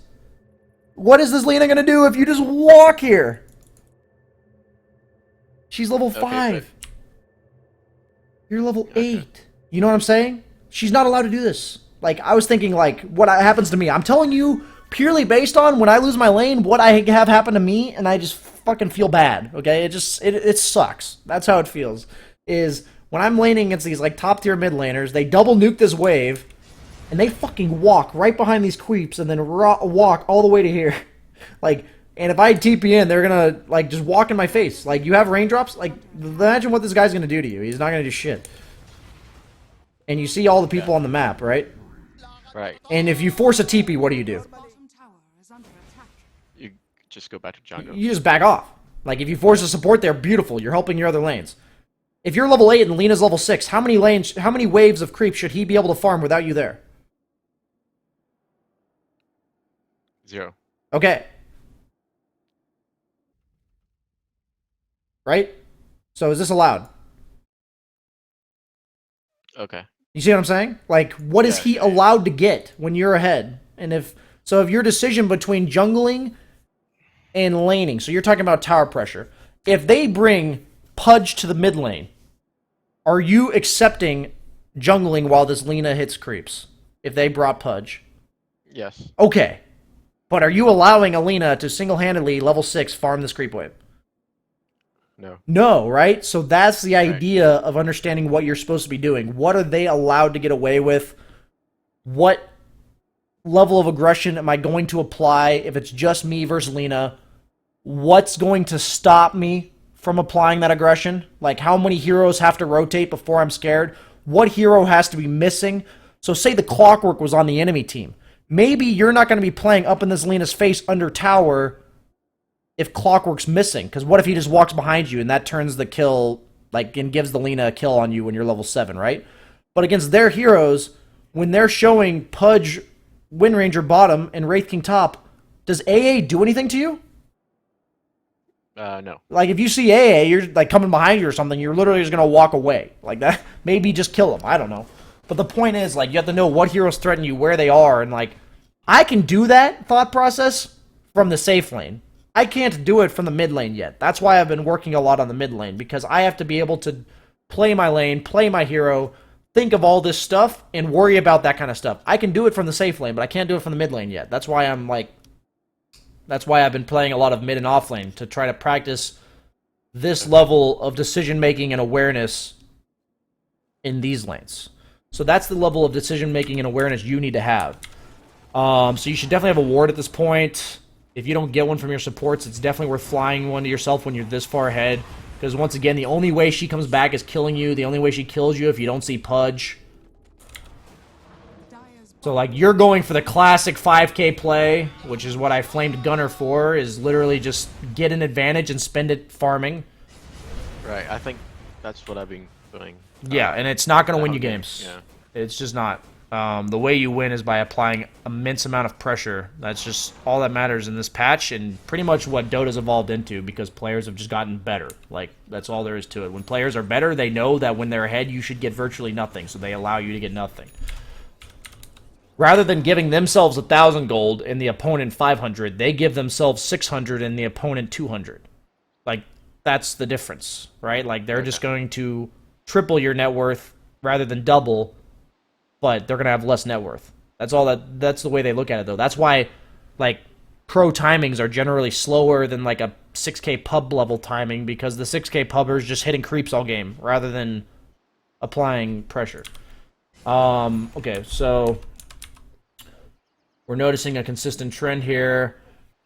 What is this Lina going to do if you just walk here? She's level 5. But... You're level 8. You know what I'm saying? She's not allowed to do this. Like, I was thinking, like, what happens to me. I'm telling you, purely based on when I lose my lane, what I have happen to me, and I just fucking feel bad, okay? It sucks. That's how it feels. Is when I'm laning against these, like, top-tier mid laners, they double nuke this wave, and they fucking walk right behind these creeps, and then walk all the way to here. Like, And if I TP in, they're gonna like just walk in my face. Like you have raindrops. Like imagine what this guy's gonna do to you. He's not gonna do shit. And you see all the people on the map, right? Right. And if you force a TP, what do? You just go back to jungle. You just back off. Like if you force a support there, beautiful. You're helping your other lanes. If you're level 8 and Lena's level 6, how many waves of creep should he be able to farm without you there? 0. Okay. Right? So is this allowed? Okay. You see what I'm saying? Like, what is he allowed to get when you're ahead? And if your decision between jungling and laning, so you're talking about tower pressure. If they bring Pudge to the mid lane, are you accepting jungling while this Lina hits creeps? If they brought Pudge. Yes. Okay. But are you allowing Alina to single-handedly level 6 farm this creep wave? No. No, right? So that's the idea of understanding what you're supposed to be doing. What are they allowed to get away with? What level of aggression am I going to apply if it's just me versus Lina? What's going to stop me from applying that aggression? Like, how many heroes have to rotate before I'm scared? What hero has to be missing? So say the Clockwork was on the enemy team. Maybe you're not going to be playing up in this Lina's face under tower if Clockwork's missing. Because what if he just walks behind you and that turns the kill, like, and gives the Lina a kill on you when you're level 7, right? But against their heroes, when they're showing Pudge, Wind Ranger bottom, and Wraith King top, does AA do anything to you? No. Like, if you see AA, you're, like, coming behind you or something, you're literally just going to walk away. Like that. Maybe just kill him. I don't know. But the point is, like, you have to know what heroes threaten you, where they are, and, like, I can do that thought process from the safe lane. I can't do it from the mid lane yet. That's why I've been working a lot on the mid lane, because I have to be able to play my lane, play my hero, think of all this stuff, and worry about that kind of stuff. I can do it from the safe lane, but I can't do it from the mid lane yet. That's why I've been playing a lot of mid and off lane, to try to practice this level of decision making and awareness in these lanes. So that's the level of decision making and awareness you need to have. So you should definitely have a ward at this point. If you don't get one from your supports, it's definitely worth flying one to yourself when you're this far ahead. Because once again, the only way she comes back is killing you. The only way she kills you if you don't see Pudge. So, like, you're going for the classic 5k play, which is what I flamed Gunner for, is literally just get an advantage and spend it farming. Right, I think that's what I've been doing. Yeah, and it's not going to win you games. Yeah. It's just not. The way you win is by applying immense amount of pressure. That's just all that matters in this patch, and pretty much what Dota's evolved into, because players have just gotten better. Like, that's all there is to it. When players are better, they know that when they're ahead, you should get virtually nothing, so they allow you to get nothing. Rather than giving themselves 1,000 gold and the opponent 500, they give themselves 600 and the opponent 200. Like, that's the difference, right? Like, they're just going to triple your net worth rather than double, but they're going to have less net worth. That's the way they look at it, though. That's why, like, pro timings are generally slower than, like, a 6k pub level timing, because the 6k pubber's just hitting creeps all game rather than applying pressure. Okay, so we're noticing a consistent trend here.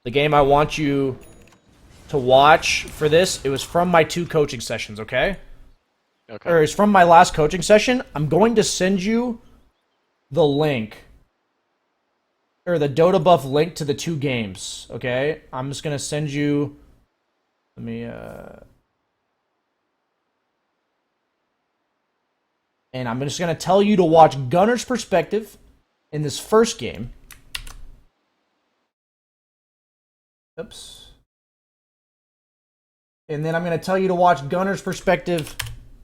The game I want you to watch for this, it was from my 2 coaching sessions, okay? Okay. Or it's from my last coaching session. I'm going to send you the link, or the Dota buff link to the 2 games, okay? I'm just going to send you, let me, and I'm just going to tell you to watch Gunner's perspective in this first game. Oops. And then I'm going to tell you to watch Gunner's perspective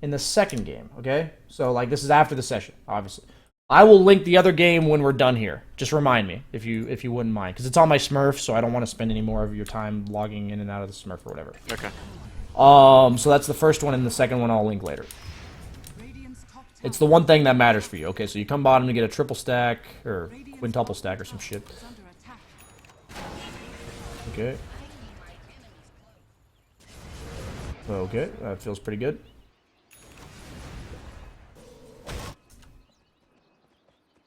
in the second game, okay? So, like, this is after the session, obviously. I will link the other game when we're done here. Just remind me, if you wouldn't mind. Because it's on my Smurf, so I don't want to spend any more of your time logging in and out of the Smurf or whatever. Okay. So that's the first one, and the second one I'll link later. It's the one thing that matters for you. Okay, so you come bottom to get a triple stack, or quintuple stack or some shit. Okay. Okay, that feels pretty good.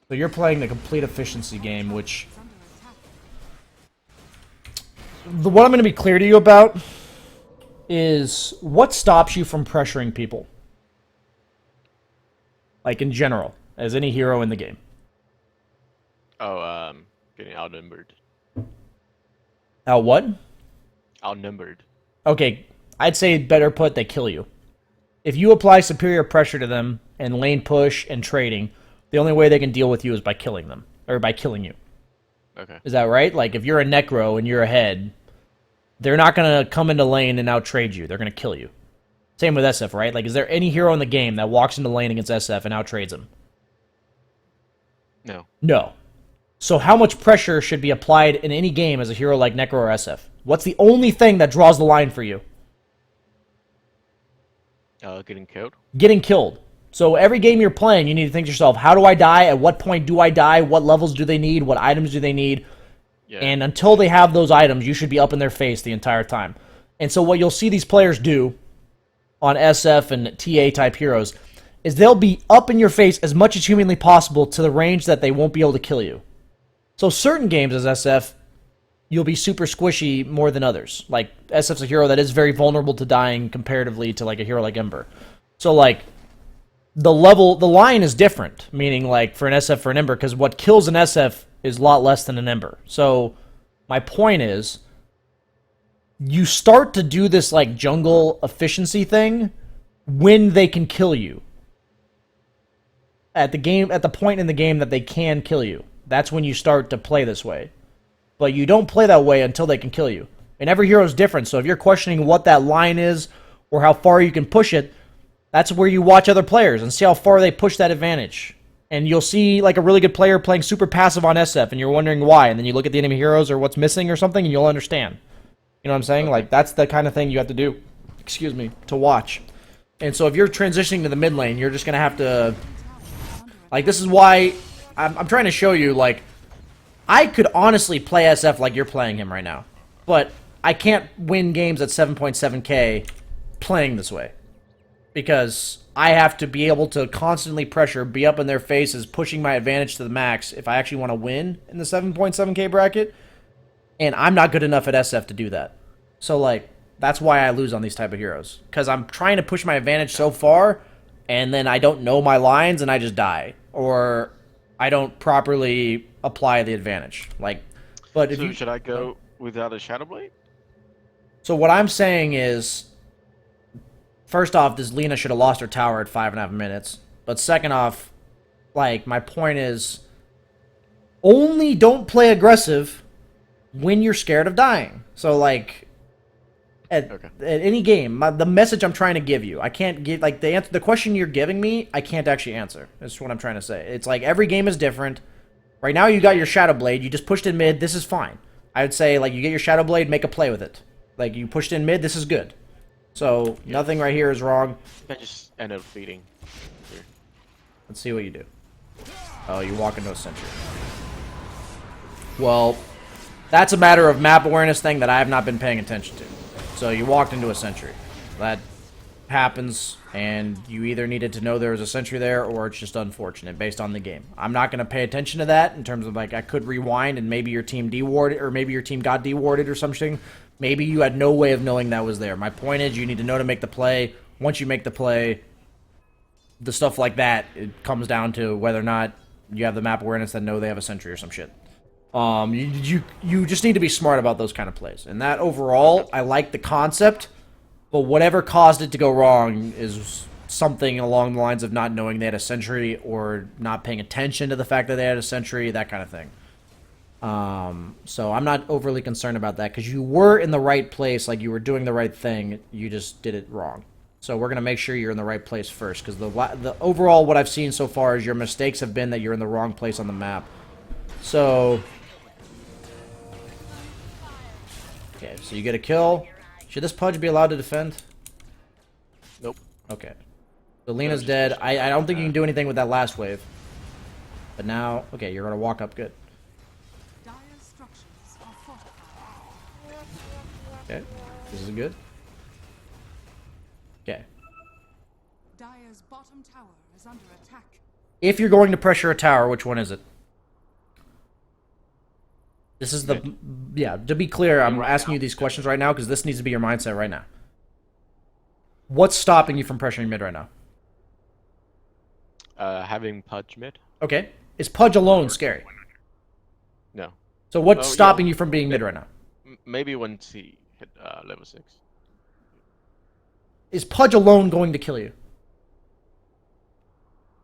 So you're playing the complete efficiency game, which what I'm going to be clear to you about is what stops you from pressuring people. Like in general, as any hero in the game. Oh, getting outnumbered. What? Outnumbered. Okay, I'd say better put, they kill you. If you apply superior pressure to them and lane push and trading, the only way they can deal with you is by killing them. Or by killing you. Okay. Is that right? Like, if you're a Necro and you're ahead, they're not going to come into lane and out-trade you. They're going to kill you. Same with SF, right? Like, is there any hero in the game that walks into lane against SF and out-trades him? No. No. So how much pressure should be applied in any game as a hero like Necro or SF? What's the only thing that draws the line for you? Getting killed. Getting killed. So every game you're playing, you need to think to yourself, how do I die? At what point do I die? What levels do they need? What items do they need? Yeah. And until they have those items, you should be up in their face the entire time. And so what you'll see these players do on SF and TA type heroes is they'll be up in your face as much as humanly possible to the range that they won't be able to kill you. So certain games as SF, you'll be super squishy more than others. Like, SF's a hero that is very vulnerable to dying comparatively to, like, a hero like Ember. So, like, the line is different, meaning, like, for an SF for an Ember, because what kills an SF is a lot less than an Ember. So, my point is, you start to do this, like, jungle efficiency thing when they can kill you. At the point in the game that they can kill you. That's when you start to play this way. But you don't play that way until they can kill you. And every hero is different, so if you're questioning what that line is or how far you can push it, that's where you watch other players and see how far they push that advantage. And you'll see like a really good player playing super passive on SF, and you're wondering why, and then you look at the enemy heroes or what's missing or something, and you'll understand. You know what I'm saying? Like, that's the kind of thing you have to do, to watch. And so if you're transitioning to the mid lane, you're just going to have to... Like, this is why I'm trying to show you, like, I could honestly play SF like you're playing him right now. But I can't win games at 7.7k playing this way. Because I have to be able to constantly pressure, be up in their faces, pushing my advantage to the max if I actually want to win in the 7.7k bracket. And I'm not good enough at SF to do that. So, like, that's why I lose on these type of heroes. Because I'm trying to push my advantage so far, and then I don't know my lines and I just die. Or I don't properly apply the advantage. Like, but if So you... should I go without a Shadow Blade? So what I'm saying is, first off, this Lina should have lost her tower at 5.5 minutes. But second off, like, my point is, only don't play aggressive when you're scared of dying. So, like, at any game, the message I'm trying to give you, I can't give, like, the question you're giving me, I can't actually answer. That's what I'm trying to say. It's like, every game is different. Right now, you got your Shadow Blade, you just pushed in mid, this is fine. I would say, like, you get your Shadow Blade, make a play with it. Like, you pushed in mid, this is good. So, nothing right here is wrong. I just end up feeding here. Let's see what you do. Oh, you walk into a sentry. Well, that's a matter of map awareness thing that I have not been paying attention to. So you walked into a sentry. That happens, and you either needed to know there was a sentry there, or it's just unfortunate based on the game. I'm not going to pay attention to that in terms of, like, I could rewind and maybe your team dewarded, or maybe your team got dewarded or something. Maybe you had no way of knowing that was there. My point is, you need to know to make the play. Once you make the play, the stuff like that, it comes down to whether or not you have the map awareness that know they have a sentry or some shit. You just need to be smart about those kind of plays. And that overall, I like the concept, but whatever caused it to go wrong is something along the lines of not knowing they had a sentry or not paying attention to the fact that they had a sentry, that kind of thing. So I'm not overly concerned about that because you were in the right place, like you were doing the right thing, you just did it wrong. So we're going to make sure you're in the right place first because the overall what I've seen so far is your mistakes have been that you're in the wrong place on the map. So... Okay, so you get a kill. Should this Pudge be allowed to defend? Nope. Okay. So Lina's dead. I don't think you can do anything with that last wave. But now... Okay, you're going to walk up. Good. Okay. This is good. Okay. Dire's bottom tower is under attack. If you're going to pressure a tower, which one is it? This is the to be clear, I'm Right asking now. you these questions right now because this needs to be your mindset right now. What's stopping you from pressuring mid right now? Having Pudge mid? Okay. Is Pudge alone scary? No. So what's Oh, yeah. stopping you from being mid right now? Maybe once he hit level 6. Is Pudge alone going to kill you?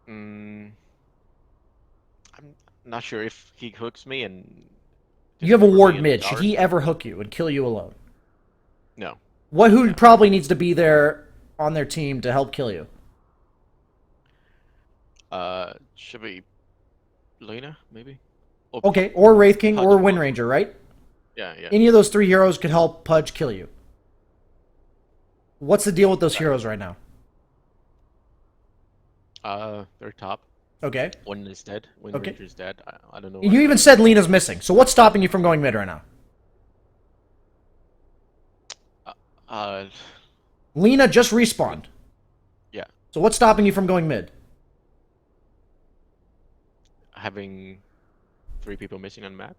I'm not sure if he hooks me and. You have a just ward me in the mid. Should tower. he ever hook you and kill you alone? No. Who probably needs to be there on their team to help kill you? Should be Lena, maybe? Okay, or Wraith King Pudge or Wind Pudge. Ranger, right? Yeah. Any of those 3 heroes could help Pudge kill you. What's the deal with those heroes right now? They're top. Okay. One is dead. Wind Okay. Ranger's dead. I don't know. And you even said Lena's missing. So what's stopping you from going mid right now? Uh, Lena just respawned. yeah. So what's stopping you from going mid? Having 3 people missing on map.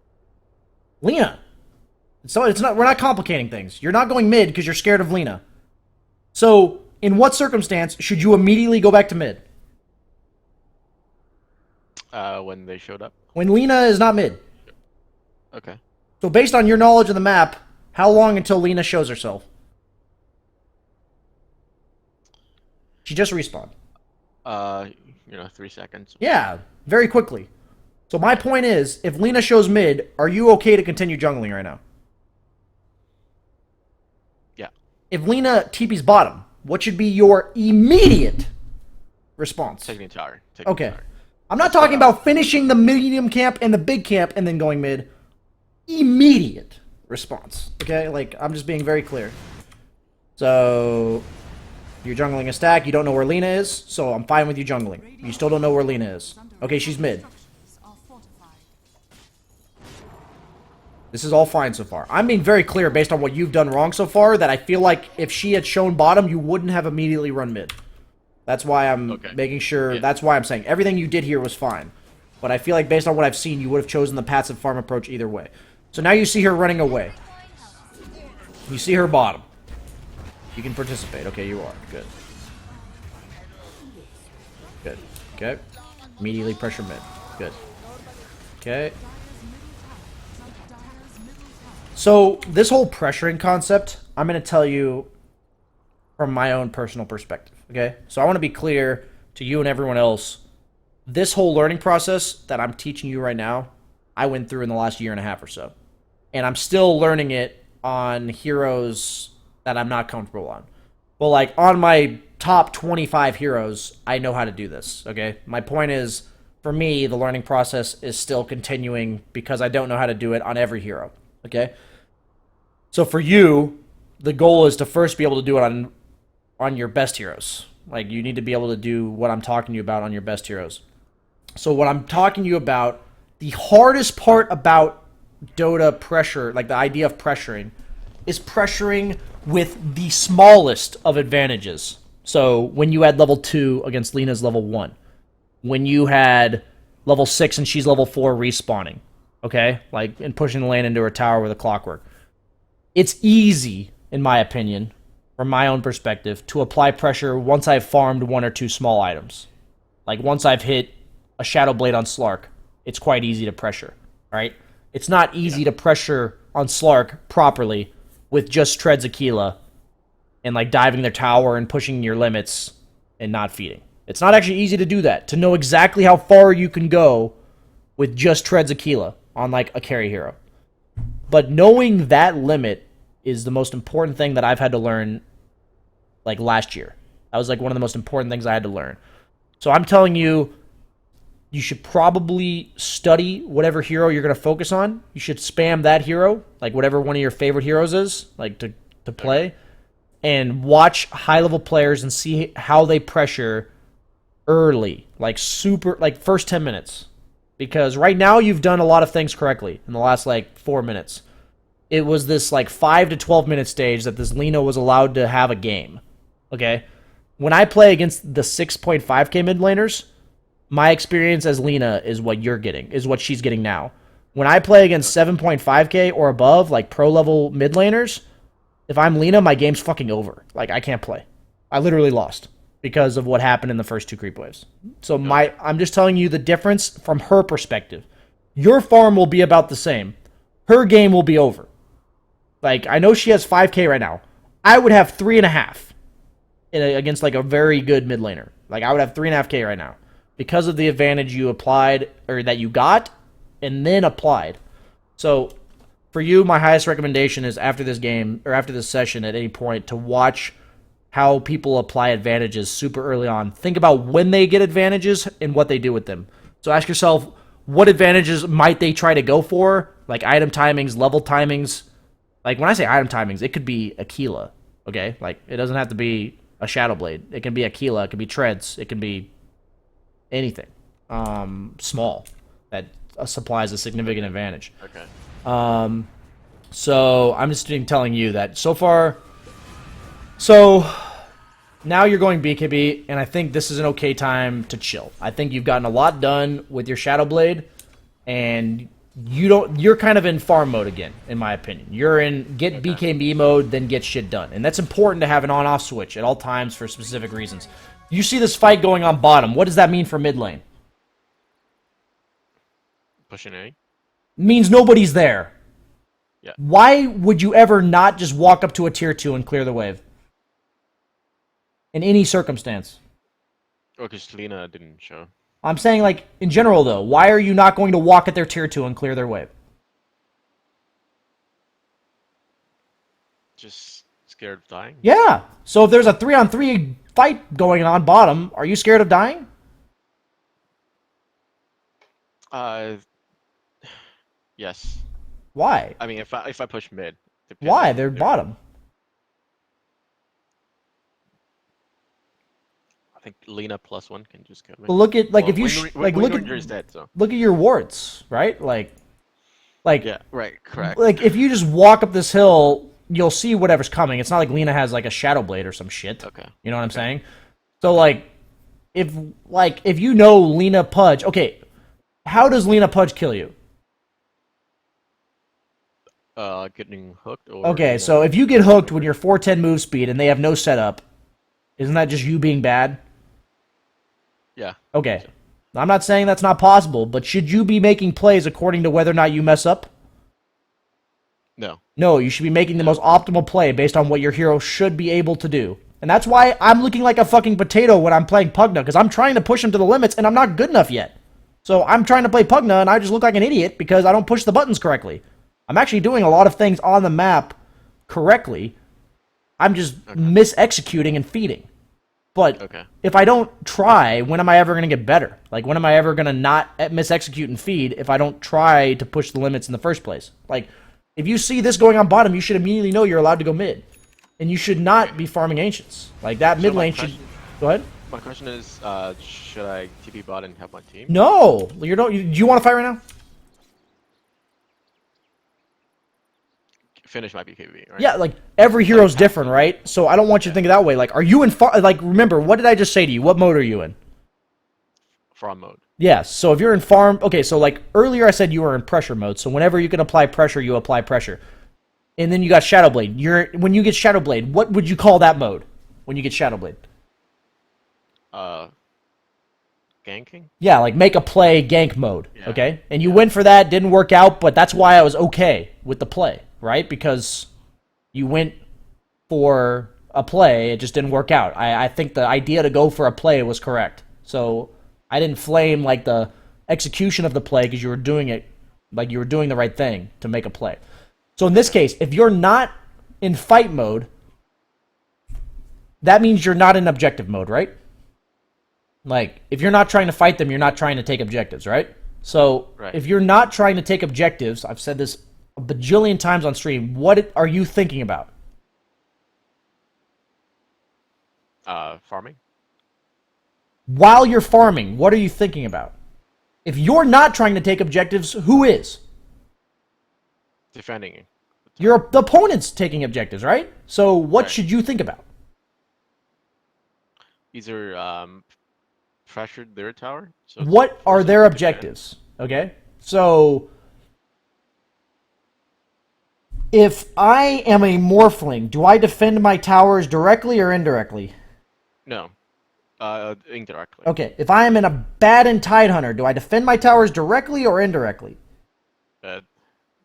Lena. So it's not. We're not complicating things. You're not going mid because you're scared of Lena. So in what circumstance should you immediately go back to mid? When they showed up. When Lena is not mid. Okay. So based on your knowledge of the map, how long until Lena shows herself? She just respawned. 3 seconds. Yeah, very quickly. So my point is, if Lena shows mid, are you okay to continue jungling right now? Yeah. If Lena TP's bottom, what should be your immediate response? Taking the tower. Okay. I'm not talking about finishing the medium camp and the big camp and then going mid. Immediate response. Okay? Like, I'm just being very clear. So, you're jungling a stack. You don't know where Lena is, so I'm fine with you jungling. You still don't know where Lena is. Okay, she's mid. Structures are fortified. This is all fine so far. I'm being very clear based on what you've done wrong so far that I feel like if she had shown bottom, you wouldn't have immediately run mid. That's why I'm making sure. Yeah. That's why I'm saying everything you did here was fine. But I feel like based on what I've seen, you would have chosen the passive farm approach either way. So now you see her running away. You see her bottom. You can participate. Okay, you are. Good. Good. Okay. Immediately pressure mid. Good. Okay. So this whole pressuring concept, I'm going to tell you from my own personal perspective, okay? So I want to be clear to you and everyone else. This whole learning process that I'm teaching you right now, I went through in the last year and a half or so. And I'm still learning it on heroes that I'm not comfortable on. But like on my top 25 heroes, I know how to do this, okay? My point is, for me, the learning process is still continuing because I don't know how to do it on every hero, okay? So for you, the goal is to first be able to do it on your best heroes. Like, you need to be able to do what I'm talking to you about on your best heroes. So what I'm talking to you about, the hardest part about Dota pressure, like the idea of pressuring, is pressuring with the smallest of advantages. So when you had level 2 against Lena's level 1, when you had level 6 and she's level 4 respawning, okay? Like, and pushing the lane into her tower with a clockwork. It's easy, in my opinion, from my own perspective, to apply pressure once I've farmed 1 or 2 small items. Like, once I've hit a Shadow Blade on Slark, it's quite easy to pressure, right? It's not easy to pressure on Slark properly with just Treads Aquila and, like, diving their tower and pushing your limits and not feeding. It's not actually easy to do that, to know exactly how far you can go with just Treads Aquila on, like, a carry hero. But knowing that limit is the most important thing that I've had to learn, like, last year. That was, like, one of the most important things I had to learn. So I'm telling you, you should probably study whatever hero you're going to focus on. You should spam that hero, like whatever one of your favorite heroes is, like to play, and watch high-level players and see how they pressure early, like first 10 minutes. Because right now you've done a lot of things correctly in the last, like, 4 minutes. It was this, like, 5 to 12 minute stage that this Lena was allowed to have a game. Okay? When I play against the 6.5k mid laners, my experience as Lena is what you're getting, is what she's getting now. When I play against 7.5k or above, like pro level mid laners, if I'm Lena, my game's fucking over. Like, I can't play. I literally lost because of what happened in the first 2 creep waves. So I'm just telling you the difference from her perspective. Your farm will be about the same. Her game will be over. Like, I know she has 5k right now. I would have 3.5 against like a very good mid laner. Like, I would have 3.5k right now because of the advantage you applied or that you got and then applied. So for you, my highest recommendation is after this game or after this session at any point to watch how people apply advantages super early on. Think about when they get advantages and what they do with them. So ask yourself, what advantages might they try to go for? Like item timings, level timings. Like when I say item timings, it could be Aquila, okay? Like it doesn't have to be a Shadow Blade. It can be Aquila, it can be Treads, it can be anything small that supplies a significant advantage. Okay. So I'm just telling you that so far. So now you're going BKB, and I think this is an okay time to chill. I think you've gotten a lot done with your Shadow Blade, and you're kind of in farm mode again, in my opinion. You're in get BKB mode, then get shit done. And that's important to have an on-off switch at all times for specific reasons. You see this fight going on bottom. What does that mean for mid lane? Pushing A. Means nobody's there. Yeah. Why would you ever not just walk up to a tier 2 and clear the wave? In any circumstance. Oh, because Lena didn't show. I'm saying, like, in general, though, why are you not going to walk at their tier 2 and clear their wave? Just scared of dying? Yeah. So if there's a 3-on-3 fight going on bottom, are you scared of dying? Yes. Why? I mean, if I push mid. Why? They're bottom. I think Lena +1 can just kill me. But look at, like, Well, if you look at is dead, so. look at your wards, right? Like Yeah, right, correct. Like if you just walk up this hill, you'll see whatever's coming. It's not like Lena has like a Shadow Blade or some shit. Okay. You know what I'm saying? So like if you know Lena Pudge, okay, how does Lena Pudge kill you? Getting hooked or Okay, so if you get hooked when you're 410 move speed and they have no setup, isn't that just you being bad? Yeah. Okay. I'm not saying that's not possible, but should you be making plays according to whether or not you mess up? No. No, you should be making the most optimal play based on what your hero should be able to do. And that's why I'm looking like a fucking potato when I'm playing Pugna, because I'm trying to push him to the limits and I'm not good enough yet. So I'm trying to play Pugna and I just look like an idiot because I don't push the buttons correctly. I'm actually doing a lot of things on the map correctly. I'm just mis-executing and feeding. But if I don't try, when am I ever going to get better? Like, when am I ever going to not mis-execute and feed if I don't try to push the limits in the first place? Like, if you see this going on bottom, you should immediately know you're allowed to go mid. And you should not be farming Ancients. Like, that mid lane should... Go ahead. My question is, should I TP bot and help my team? No! Do you want to fight right now? Finish my BKB, right? Yeah, like, every hero's different, right? So I don't want you to think of that way. Like, are you in... Like, remember, what did I just say to you? What mode are you in? Farm mode. Yes, so if you're in farm... Okay, so, like, earlier I said you were in pressure mode, so whenever you can apply pressure, you apply pressure. And then you got Shadow Blade. When you get Shadow Blade, what would you call that mode? When you get Shadow Blade? Ganking? Yeah, like, make a play gank mode, okay? And you went for that, didn't work out, but that's why I was okay with the play. Right? Because you went for a play, it just didn't work out. I think the idea to go for a play was correct. So I didn't flame like the execution of the play because you were doing it like you were doing the right thing to make a play. So in this case, if you're not in fight mode, that means you're not in objective mode, right? Like, if you're not trying to fight them, you're not trying to take objectives, right? So if you're not trying to take objectives, I've said this a bajillion times on stream, what are you thinking about? Farming. While you're farming, what are you thinking about? If you're not trying to take objectives, who is? Defending. The opponent's taking objectives, right? So what should you think about? Either pressured their tower. So what are their objectives? Okay? So If I am a Morphling, do I defend my towers directly or indirectly? No. Indirectly. Okay, if I am in a Baden Tidehunter, do I defend my towers directly or indirectly?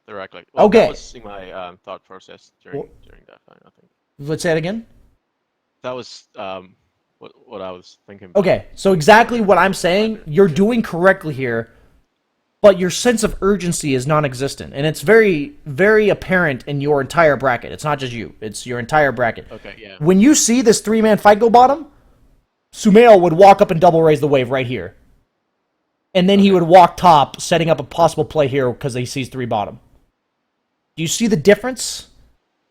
Directly. Well, Okay. that was in my thought process during that time, I think. Let's say it again. That was what I was thinking about. Okay, so exactly what I'm saying, you're doing correctly here, but your sense of urgency is non-existent, and it's very, very apparent in your entire bracket. It's not just you; it's your entire bracket. Okay, yeah. When you see this three-man fight go bottom, Sumail would walk up and double raise the wave right here, and then he would walk top, setting up a possible play here because he sees three bottom. Do you see the difference?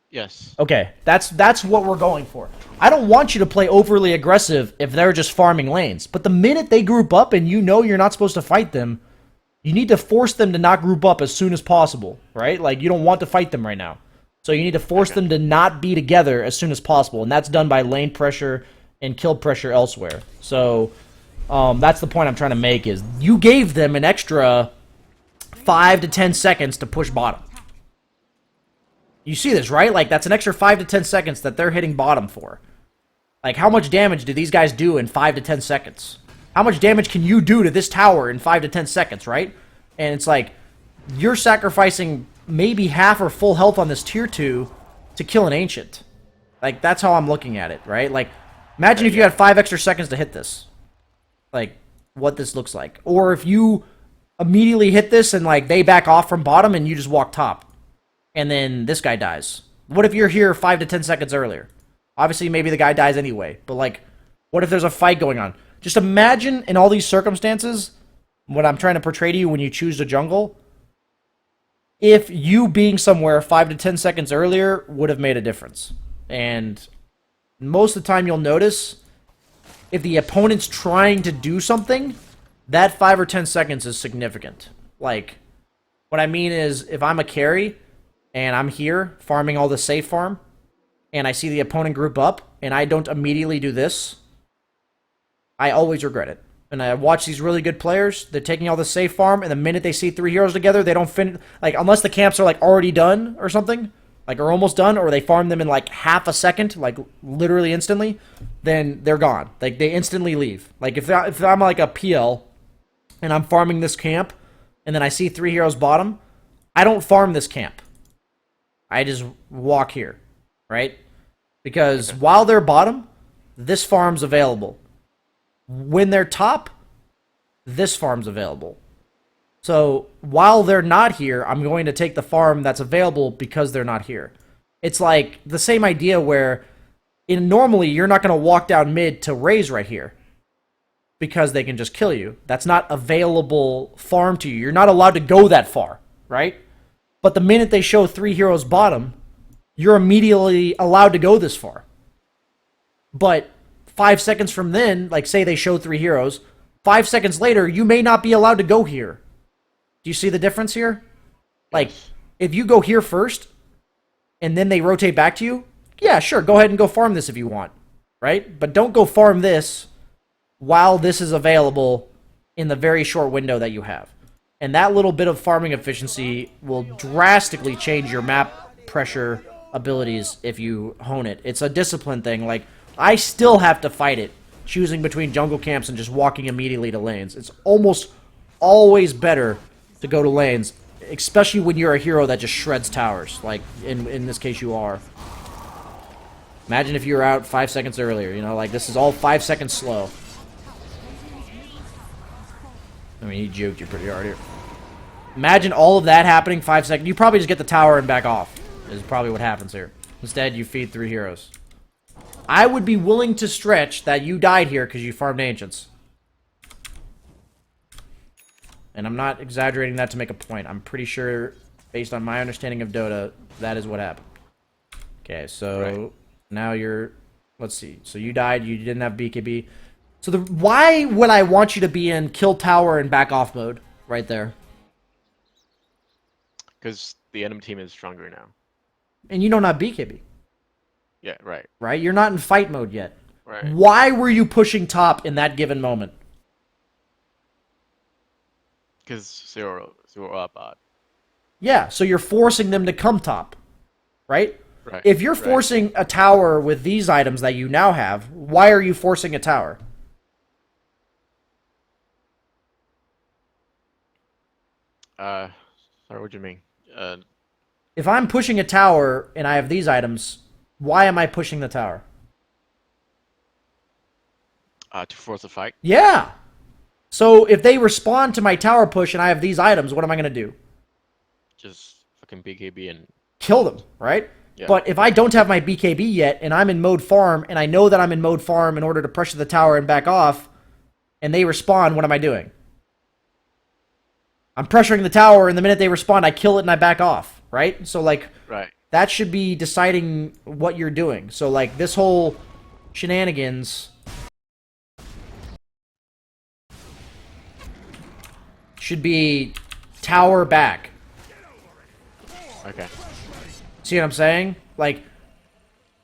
Yes. Okay, that's what we're going for. I don't want you to play overly aggressive if they're just farming lanes. But the minute they group up and you know you're not supposed to fight them, you need to force them to not group up as soon as possible, right? Like, you don't want to fight them right now. So you need to force them to not be together as soon as possible. And that's done by lane pressure and kill pressure elsewhere. So that's the point I'm trying to make is you gave them an extra 5 to 10 seconds to push bottom. You see this, right? Like, that's an extra 5 to 10 seconds that they're hitting bottom for. Like, how much damage do these guys do in 5 to 10 seconds? How much damage can you do to this tower in 5 to 10 seconds, right? And it's like, you're sacrificing maybe half or full health on this tier 2 to kill an ancient. Like, that's how I'm looking at it, right? Like, imagine if you had 5 extra seconds to hit this. Like, what this looks like. Or if you immediately hit this and, like, they back off from bottom and you just walk top. And then this guy dies. What if you're here 5 to 10 seconds earlier? Obviously, maybe the guy dies anyway. But, like, what if there's a fight going on? Just imagine in all these circumstances, what I'm trying to portray to you when you choose the jungle, if you being somewhere 5 to 10 seconds earlier would have made a difference. And most of the time you'll notice, if the opponent's trying to do something, that 5 or 10 seconds is significant. Like, what I mean is, if I'm a carry and I'm here farming all the safe farm, and I see the opponent group up, and I don't immediately do this, I always regret it. And I watch these really good players, they're taking all the safe farm, and the minute they see 3 heroes together, they don't finish, like, unless the camps are, like, already done or something, like, are almost done, or they farm them in, like, half a second, like, literally instantly, then they're gone. Like, they instantly leave. Like, if I'm, like, a PL, and I'm farming this camp, and then I see 3 heroes bottom, I don't farm this camp. I just walk here, right? Because while they're bottom, this farm's available. When they're top, this farm's available. So while they're not here, I'm going to take the farm that's available because they're not here. It's like the same idea where normally you're not going to walk down mid to raise right here because they can just kill you. That's not available farm to you. You're not allowed to go that far, right? But the minute they show 3 heroes bottom, you're immediately allowed to go this far. But 5 seconds from then, like say they show 3 heroes, 5 seconds later, you may not be allowed to go here. Do you see the difference here? Like, if you go here first, and then they rotate back to you, yeah, sure, go ahead and go farm this if you want, right? But don't go farm this while this is available in the very short window that you have. And that little bit of farming efficiency will drastically change your map pressure abilities if you hone it. It's a discipline thing. Like, I still have to fight it, choosing between jungle camps and just walking immediately to lanes. It's almost always better to go to lanes, especially when you're a hero that just shreds towers, like in this case you are. Imagine if you were out 5 seconds earlier, you know, like this is all 5 seconds slow. I mean, he juked you pretty hard here. Imagine all of that happening 5 seconds. You probably just get the tower and back off, is probably what happens here. Instead, you feed 3 heroes. I would be willing to stretch that you died here because you farmed ancients. And I'm not exaggerating that to make a point. I'm pretty sure, based on my understanding of Dota, that is what happened. Okay, so now you're... Let's see. So you died, you didn't have BKB. So why would I want you to be in kill tower and back off mode right there? Because the enemy team is stronger now. And you don't have BKB. Yeah, right. Right? You're not in fight mode yet. Right. Why were you pushing top in that given moment? Because zero up bot. Yeah, so you're forcing them to come top. right? Right. If you're right. forcing a tower with these items that you now have, why are you forcing a tower? Sorry, what do you mean? If I'm pushing a tower and I have these items, why am I pushing the tower? To force a fight. Yeah. So if they respond to my tower push and I have these items, what am I going to do? Just fucking BKB and Kill them, right? yeah. But if I don't have my BKB yet and I'm in mode farm and I know that I'm in mode farm in order to pressure the tower and back off and they respond, what am I doing? I'm pressuring the tower and the minute they respond, I kill it and I back off, right? So like Right. that should be deciding what you're doing. So like this whole shenanigans should be tower back. Okay. See what I'm saying? Like,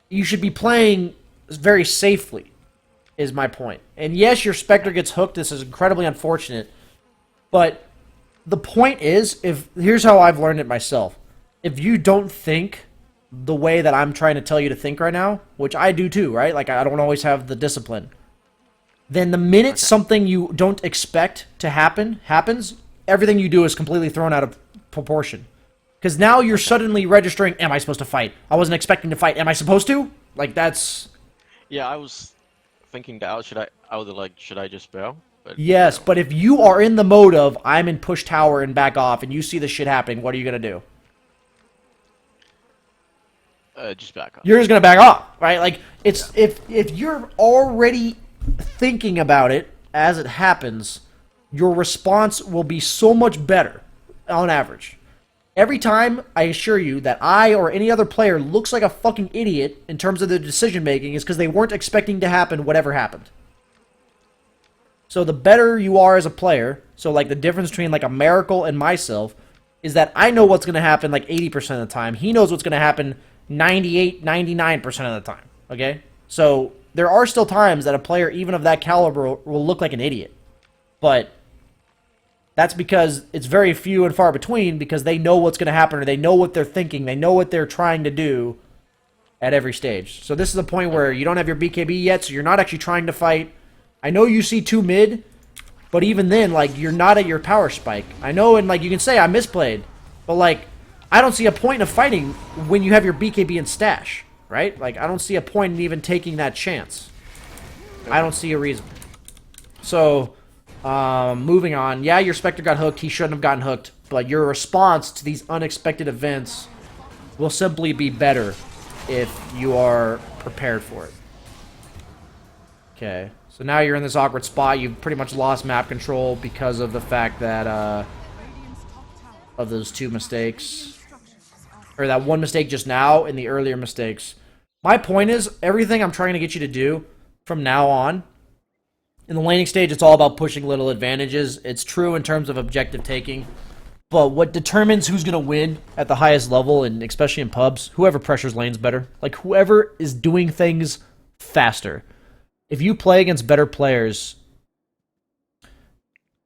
you should be playing very safely, is my point. And yes, your Spectre gets hooked. This is incredibly unfortunate. But the point is, here's how I've learned it myself. If you don't think the way that I'm trying to tell you to think right now, which I do too, right? Like, I don't always have the discipline. Then the minute something you don't expect to happens, everything you do is completely thrown out of proportion. Because now you're suddenly registering, am I supposed to fight? I wasn't expecting to fight. Am I supposed to? Like, that's... Yeah, I was thinking that should I just bail? But Yes, no. but if you are in the mode of, I'm in push tower and back off, and you see the shit happening, what are you going to do? Just back up. You're just going to back off, right? Like, it's if you're already thinking about it as it happens, your response will be so much better on average. Every time, I assure you, that I or any other player looks like a fucking idiot in terms of their decision making is because they weren't expecting to happen whatever happened. So the better you are as a player, so like the difference between like a Miracle and myself is that I know what's going to happen like 80% of the time. He knows what's going to happen 98, 99% of the time. Okay? So there are still times that a player even of that caliber will look like an idiot. But that's because it's very few and far between because they know what's going to happen or they know what they're thinking. They know what they're trying to do at every stage. So this is the point where you don't have your BKB yet, so you're not actually trying to fight. I know you see 2 mid, but even then, like, you're not at your power spike. I know, and, like, you can say I misplayed, but, like, I don't see a point of fighting when you have your BKB and stash, right? Like, I don't see a point in even taking that chance. I don't see a reason. So... moving on. Yeah, your Spectre got hooked. He shouldn't have gotten hooked. But your response to these unexpected events will simply be better if you are prepared for it. Okay. So now you're in this awkward spot. You've pretty much lost map control because of the fact that, Radiant's top tower of those 2 mistakes. Or that one mistake just now and the earlier mistakes. My point is, everything I'm trying to get you to do from now on, in the laning stage, it's all about pushing little advantages. It's true in terms of objective taking. But what determines who's going to win at the highest level, and especially in pubs, whoever pressures lanes better. Like, whoever is doing things faster. If you play against better players,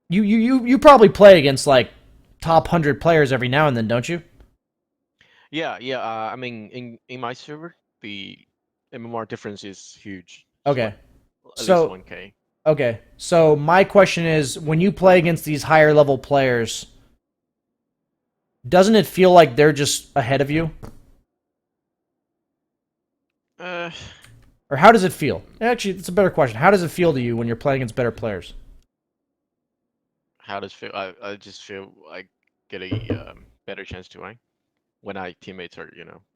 you probably play against, like, top 100 players every now and then, don't you? Yeah, yeah. I mean, in my server, the MMR difference is huge. It's Okay. at So- least 1K. Okay, so my question is, when you play against these higher level players, doesn't it feel like they're just ahead of you? Or how does it feel? Actually, it's a better question. How does it feel to you when you're playing against better players? How does it feel? I just feel I get a better chance to win when I teammates are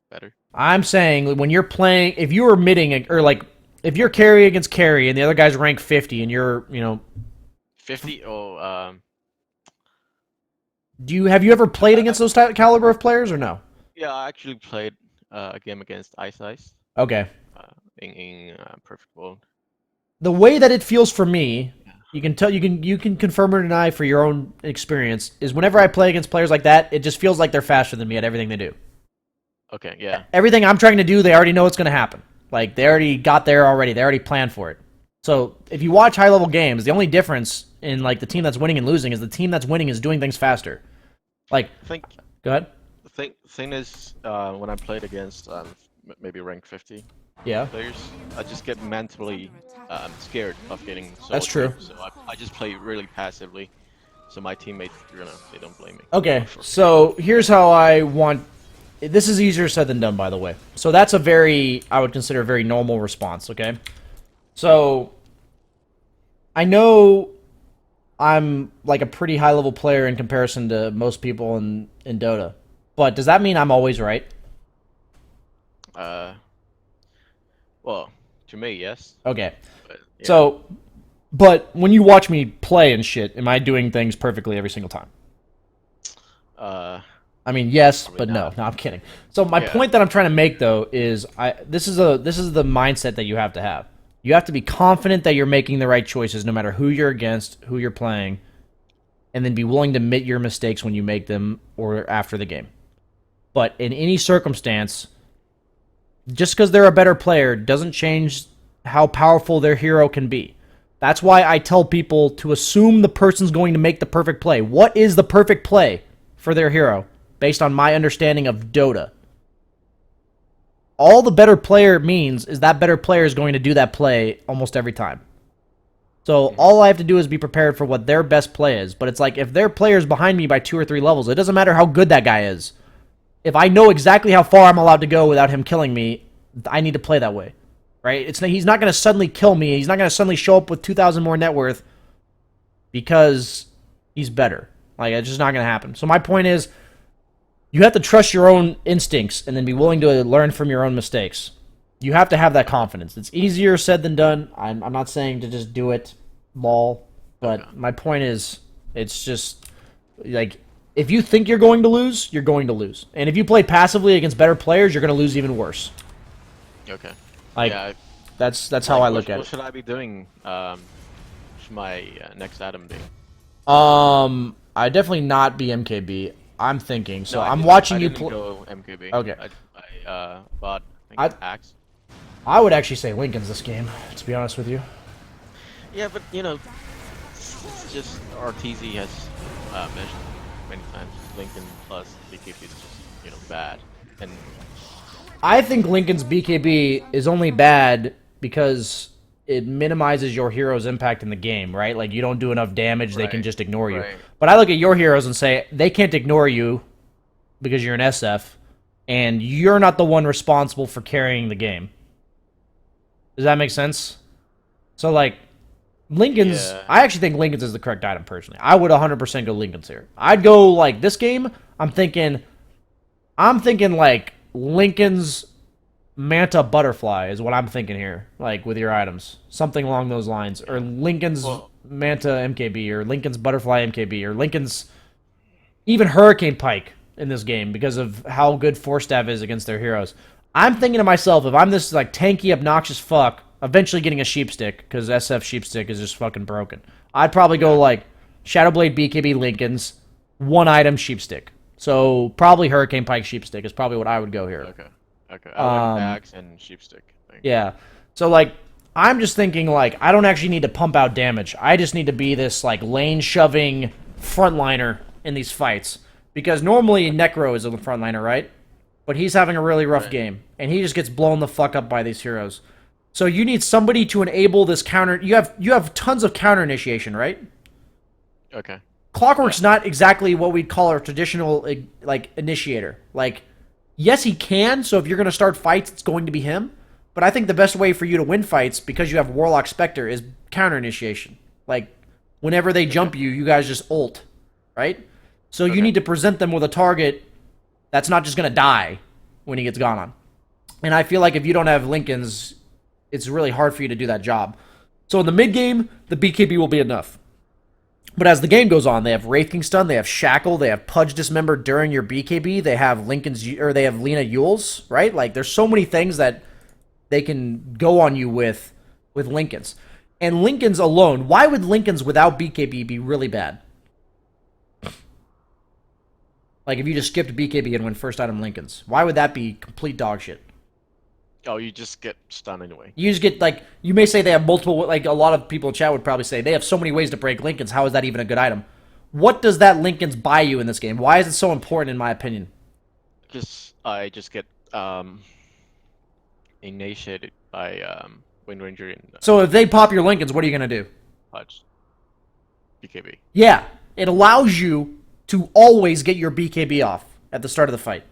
better. I'm saying when you're playing, if you were midding, or like, if you're carry against carry and the other guy's rank 50 and you're, 50 or have you ever played against those caliber of players or no? yeah, I actually played a game against Ice Okay. in Perfect World. The way that it feels for me, you can tell, you can confirm or deny for your own experience, is whenever I play against players like that, it just feels like they're faster than me at everything they do. Okay, yeah. Everything I'm trying to do, they already know what's going to happen. Like, they already got there already. They already planned for it. So, if you watch high-level games, the only difference in, like, the team that's winning and losing is the team that's winning is doing things faster. Like, Think go ahead. thing is, when I played against maybe rank 50 Yeah, players, I just get mentally scared of getting solo That's true. killed, so I just play really passively. So my teammates, they don't blame me. Okay, for- so here's how I want. This is easier said than done, by the way. So that's a very, I would consider a very normal response, okay? So, I know I'm like a pretty high level player in comparison to most people in Dota. But does that mean I'm always right? Uh, well, to me, yes. Okay. But yeah. So, but when you watch me play and shit, am I doing things perfectly every single time? Uh, I mean, yes, Probably but no. not. No, I'm kidding. So my Yeah. point that I'm trying to make though is this is the mindset that you have to have. You have to be confident that you're making the right choices no matter who you're against, who you're playing, and then be willing to admit your mistakes when you make them or after the game. But in any circumstance, just because they're a better player doesn't change how powerful their hero can be. That's why I tell people to assume the person's going to make the perfect play. What is the perfect play for their hero based on my understanding of Dota? All the better player means is that better player is going to do that play almost every time. So all I have to do is be prepared for what their best play is. But it's like if their player's behind me by 2 or 3 levels, it doesn't matter how good that guy is. If I know exactly how far I'm allowed to go without him killing me, I need to play that way. Right? He's not going to suddenly kill me. He's not going to suddenly show up with 2,000 more net worth because he's better. Like, it's just not going to happen. So my point is, you have to trust your own instincts and then be willing to learn from your own mistakes. You have to have that confidence. It's easier said than done. I'm not saying to just do it, lol. But my point is, it's just, like, if you think you're going to lose, you're going to lose. And if you play passively against better players, you're going to lose even worse. okay. Like, Yeah. that's how I look at What it. should I be doing? For my next Atom day. I definitely not be MKB. I'm thinking. So No, I'm I watching you didn't play. go MKB. Okay. I bought I think Axe. I would actually say Lincoln's this game, to be honest with you. Yeah, but it's just RTZ has mentioned many times Lincoln plus BKB is just bad, and I think Lincoln's BKB is only bad because it minimizes your hero's impact in the game, right? Like, you don't do enough damage, they can Right, just ignore you. right. But I look at your heroes and say, they can't ignore you because you're an SF, and you're not the one responsible for carrying the game. Does that make sense? So, like, Lincoln's... Yeah. I actually think Lincoln's is the correct item, personally. I would 100% go Lincoln's here. I'd go, like, this game, I'm thinking, like, Lincoln's Manta Butterfly is what I'm thinking here, like, with your items. Something along those lines. Or Lincoln's Manta MKB, or Lincoln's Butterfly MKB, or Lincoln's... even Hurricane Pike in this game because of how good Force Staff is against their heroes. I'm thinking to myself, if I'm this, like, tanky, obnoxious fuck, eventually getting a Sheepstick, because SF Sheepstick is just fucking broken, I'd probably go, like, Shadowblade BKB Lincoln's, one item Sheepstick. So, probably Hurricane Pike Sheepstick is probably what I would go here. Okay. I went Axe and Sheepstick. I think. Yeah. So, like, I'm just thinking, like, I don't actually need to pump out damage. I just need to be this, like, lane-shoving frontliner in these fights. Because normally Necro is a frontliner, right? But he's having a really rough game. And he just gets blown the fuck up by these heroes. So you need somebody to enable this counter... You have tons of counter initiation, right? Okay. Clockwork's not exactly what we'd call a traditional, like, initiator. Like, yes, he can, so if you're going to start fights, it's going to be him. But I think the best way for you to win fights, because you have Warlock Spectre, is counter initiation. Like, whenever they jump you, you guys just ult, right? So you need to present them with a target that's not just going to die when he gets gone on. And I feel like if you don't have Lincoln's, it's really hard for you to do that job. So in the mid game, the BKB will be enough. But as the game goes on, they have Wraith King Stun, they have Shackle, they have Pudge Dismember during your BKB, they have they have Lena Yules, right? Like, there's so many things that they can go on you with Lincoln's. And Lincoln's alone, why would Lincoln's without BKB be really bad? Like, if you just skipped BKB and went first item Lincoln's, why would that be complete dog shit? Oh, you just get stunned anyway. You just get, like, you may say they have multiple, like, a lot of people in chat would probably say, they have so many ways to break Lincoln's, how is that even a good item? What does that Lincoln's buy you in this game? Why is it so important, in my opinion? Because I just get initiated by Wind Ranger and So if they pop your Lincolns, what are you gonna do? Hodge. BKB. Yeah, it allows you to always get your BKB off at the start of the fight.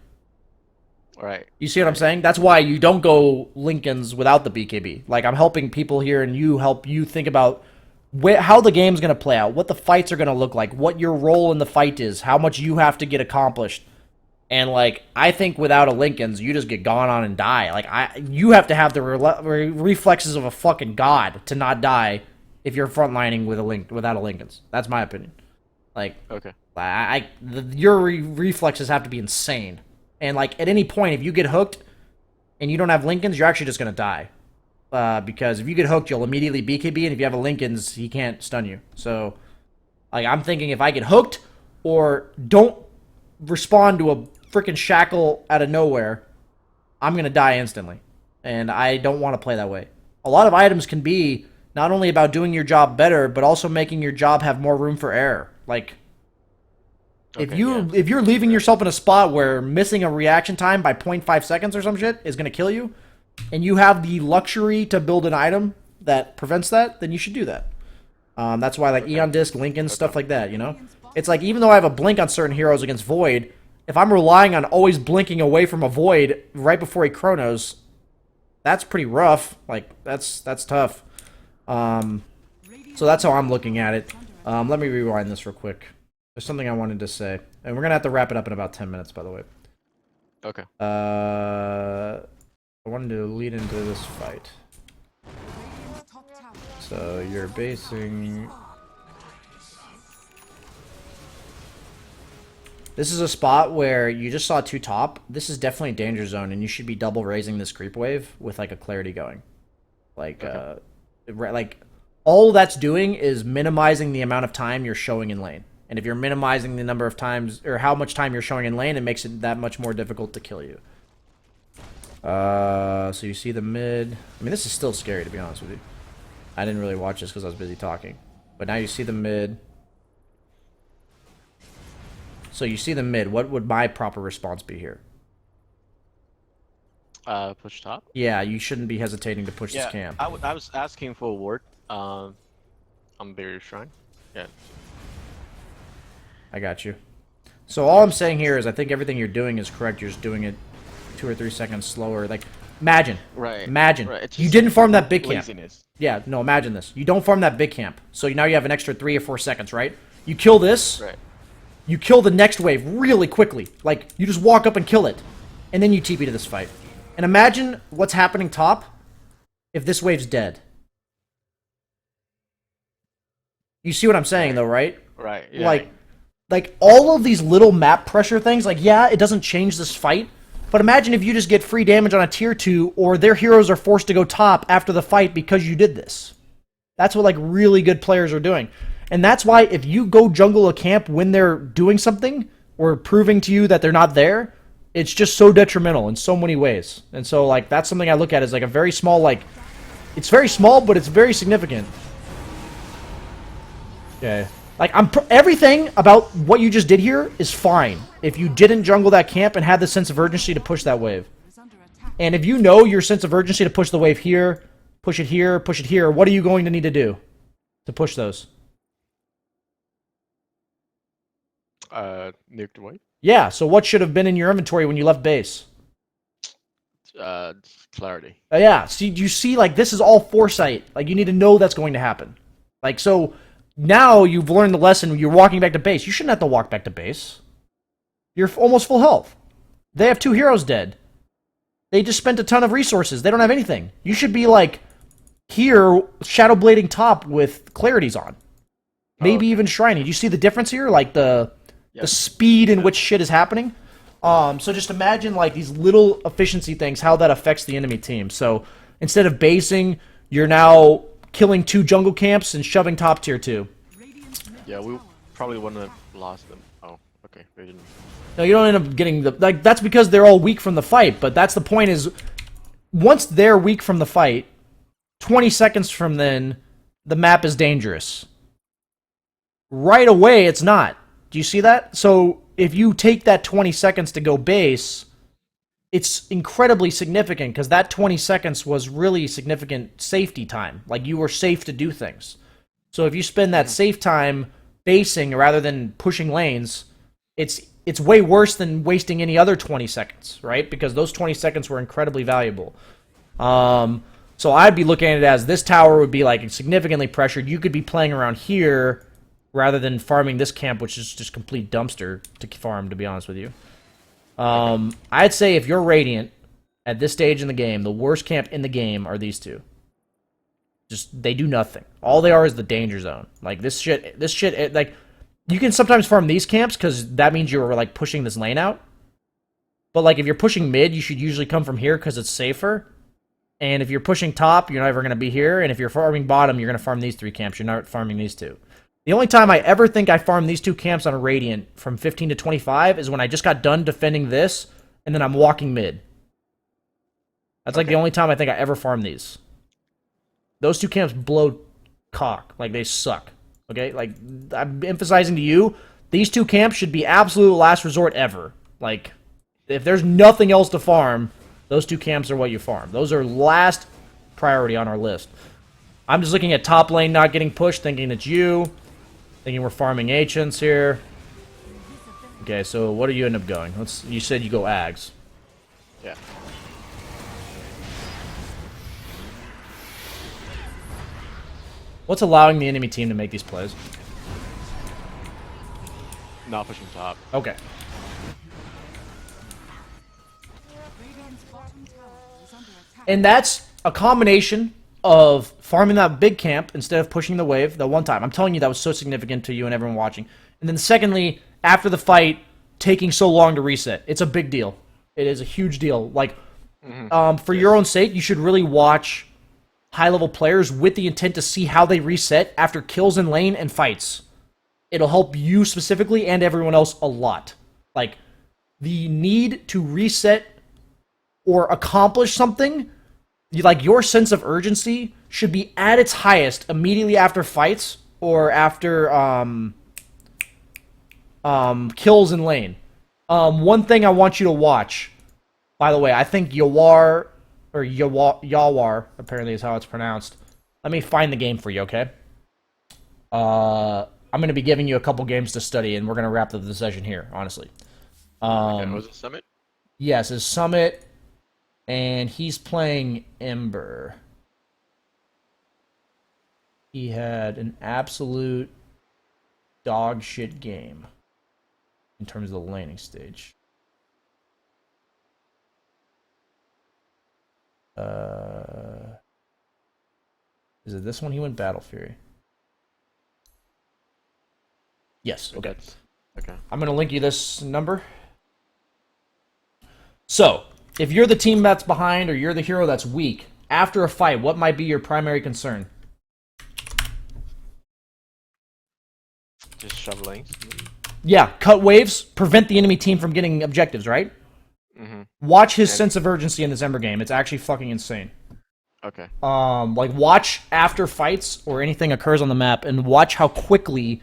Right. You see what I'm saying? That's why you don't go Lincolns without the BKB. Like, I'm helping people here, and you help you think about how the game's going to play out, what the fights are going to look like, what your role in the fight is, how much you have to get accomplished. And, like, I think without a Lincolns, you just get gone on and die. Like, you have to have the reflexes of a fucking god to not die if you're frontlining with without a Lincolns. That's my opinion. Like, Okay. your reflexes have to be insane. And, like, at any point, if you get hooked and you don't have Lincolns, you're actually just going to die. Because if you get hooked, you'll immediately BKB, and if you have a Lincolns, he can't stun you. So, like, I'm thinking if I get hooked or don't respond to a freaking shackle out of nowhere, I'm going to die instantly. And I don't want to play that way. A lot of items can be not only about doing your job better, but also making your job have more room for error. Like, if you're leaving yourself in a spot where missing a reaction time by 0.5 seconds or some shit is going to kill you, and you have the luxury to build an item that prevents that, then you should do that. That's why, like, Eon Disc, Lincoln, stuff like that, you know? It's like, even though I have a blink on certain heroes against Void, if I'm relying on always blinking away from a Void right before he Chronos, that's pretty rough. Like, that's tough. So that's how I'm looking at it. Let me rewind this real quick. There's something I wanted to say. And we're going to have to wrap it up in about 10 minutes, by the way. Okay. I wanted to lead into this fight. Radiant's top tower. So you're basing... This is a spot where you just saw 2 top. This is definitely a danger zone, and you should be double raising this creep wave with, like, a clarity going. Like, like, all that's doing is minimizing the amount of time you're showing in lane. And if you're minimizing the number of times, or how much time you're showing in lane, it makes it that much more difficult to kill you. So you see the mid. I mean, this is still scary, to be honest with you. I didn't really watch this because I was busy talking. But now you see the mid. So you see the mid. What would my proper response be here? Push top. Yeah, you shouldn't be hesitating to push this camp. I was asking for a ward. On Barrier Shrine. Yeah. I got you. So all I'm saying here is I think everything you're doing is correct. You're just doing it 2 or 3 seconds slower. Like, imagine. Right. Imagine. Right. It's You just didn't farm that big camp. laziness. Yeah, no, imagine this. You don't farm that big camp. So now you have an extra 3 or 4 seconds, right? You kill this. Right. You kill the next wave really quickly. Like, you just walk up and kill it. And then you TP to this fight. And imagine what's happening top if this wave's dead. You see what I'm saying, though, right? Right. Yeah. Like, all of these little map pressure things, like, yeah, it doesn't change this fight, but imagine if you just get free damage on a tier 2, or their heroes are forced to go top after the fight because you did this. That's what, like, really good players are doing. And that's why if you go jungle a camp when they're doing something, or proving to you that they're not there, it's just so detrimental in so many ways. And so, like, that's something I look at as, like, a very small, like, it's very small, but it's very significant. Yeah. Like, everything about what you just did here is fine if you didn't jungle that camp and had the sense of urgency to push that wave. Is under attack. And if you know your sense of urgency to push the wave here, push it here, push it here, what are you going to need to do to push those? Nuke the white. Yeah, so what should have been in your inventory when you left base? Clarity. Yeah, see, you see, like, this is all foresight. Like, you need to know that's going to happen. Like, so... Now you've learned the lesson. You're walking back to base. You shouldn't have to walk back to base. You're almost full health. They have 2 heroes dead. They just spent a ton of resources. They don't have anything. You should be, like, here, shadow blading top with clarities on. Maybe even shriney. Do you see the difference here? Like, the speed in which shit is happening? So just imagine, like, these little efficiency things, how that affects the enemy team. So instead of basing, you're now killing 2 jungle camps and shoving top tier 2. Yeah, we probably wouldn't have lost them. Oh, okay. They didn't. No, you don't end up getting the... Like, that's because they're all weak from the fight, but that's the point is, once they're weak from the fight, 20 seconds from then, the map is dangerous. Right away, it's not. Do you see that? So, if you take that 20 seconds to go base, it's incredibly significant because that 20 seconds was really significant safety time. Like, you were safe to do things. So if you spend that safe time basing rather than pushing lanes, it's way worse than wasting any other 20 seconds, right? Because those 20 seconds were incredibly valuable. So I'd be looking at it as this tower would be like significantly pressured. You could be playing around here rather than farming this camp, which is just complete dumpster to farm, to be honest with you. I'd say if you're Radiant at this stage in the game, the worst camp in the game are these two. Just, they do nothing. All they are is the danger zone. Like, this shit, like, you can sometimes farm these camps because that means you're, like, pushing this lane out. But, like, if you're pushing mid, you should usually come from here because it's safer. And if you're pushing top, you're never going to be here. And if you're farming bottom, you're going to farm these three camps. You're not farming these two. The only time I ever think I farmed these two camps on a Radiant from 15 to 25 is when I just got done defending this, and then I'm walking mid. That's like the only time I think I ever farmed these. Those two camps blow cock. Like, they suck. Okay? Like, I'm emphasizing to you, these two camps should be absolute last resort ever. Like, if there's nothing else to farm, those two camps are what you farm. Those are last priority on our list. I'm just looking at top lane not getting pushed, thinking it's you. Thinking we're farming ancients here. Okay, so what do you end up going? You said you go Ags. Yeah. What's allowing the enemy team to make these plays? Not pushing top. Okay. Radiant's bottom tower is under attack. And that's a combination of farming that big camp instead of pushing the wave that one time. I'm telling you, that was so significant to you and everyone watching. And then secondly, after the fight, taking so long to reset. It's a big deal. It is a huge deal. Like, for your own sake, you should really watch high-level players with the intent to see how they reset after kills in lane and fights. It'll help you specifically and everyone else a lot. Like, the need to reset or accomplish something, like, your sense of urgency should be at its highest immediately after fights or after kills in lane. One thing I want you to watch, by the way, I think Yawar, or Yawar, apparently is how it's pronounced. Let me find the game for you, okay? I'm going to be giving you a couple games to study, and we're going to wrap up the session here, honestly. Was it Summit? Yes, it's Summit, and he's playing Ember. He had an absolute dog shit game in terms of the laning stage. Is it this one? He went Battle Fury. Yes, okay. Okay. I'm going to link you this number. So, if you're the team that's behind or you're the hero that's weak, after a fight, what might be your primary concern? Just shove lanes. Yeah, cut waves, prevent the enemy team from getting objectives, right? Mm-hmm. Watch his sense of urgency in this Ember game. It's actually fucking insane. Okay. Like, watch after fights or anything occurs on the map and watch how quickly,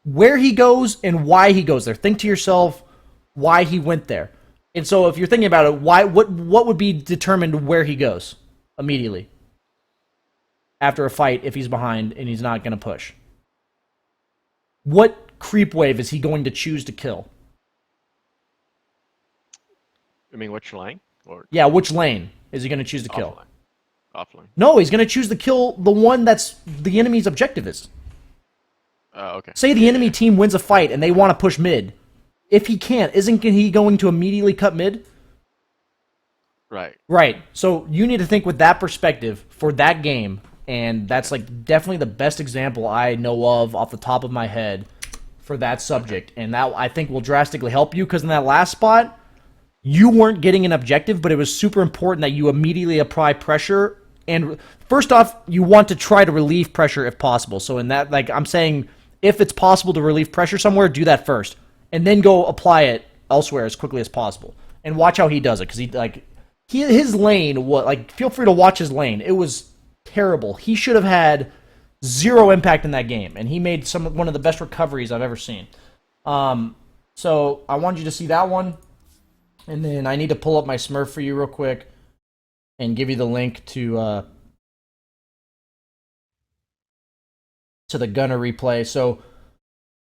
where he goes and why he goes there. Think to yourself why he went there. And so if you're thinking about it, what would be determined where he goes immediately after a fight if he's behind and he's not going to push? What creep wave is he going to choose to kill? I mean, which lane? Or Yeah, which lane is he going to choose to kill? offline. No, he's going to choose to kill the one that's the enemy's objective is. Okay. Say the enemy team wins a fight and they want to push mid. If he can't, isn't he going to immediately cut mid? Right. Right. So you need to think with that perspective for that game, and that's like definitely the best example I know of off the top of my head for that subject. And that, I think, will drastically help you, because in that last spot, you weren't getting an objective, but it was super important that you immediately apply pressure. And first off, you want to try to relieve pressure if possible. So in that, like, I'm saying, if it's possible to relieve pressure somewhere, do that first. And then go apply it elsewhere as quickly as possible. And watch how he does it, because his lane, feel free to watch his lane. It was terrible. He should have had zero impact in that game, and he made one of the best recoveries I've ever seen. So I wanted you to see that one. And then I need to pull up my Smurf for you real quick and give you the link to the Gunner replay. So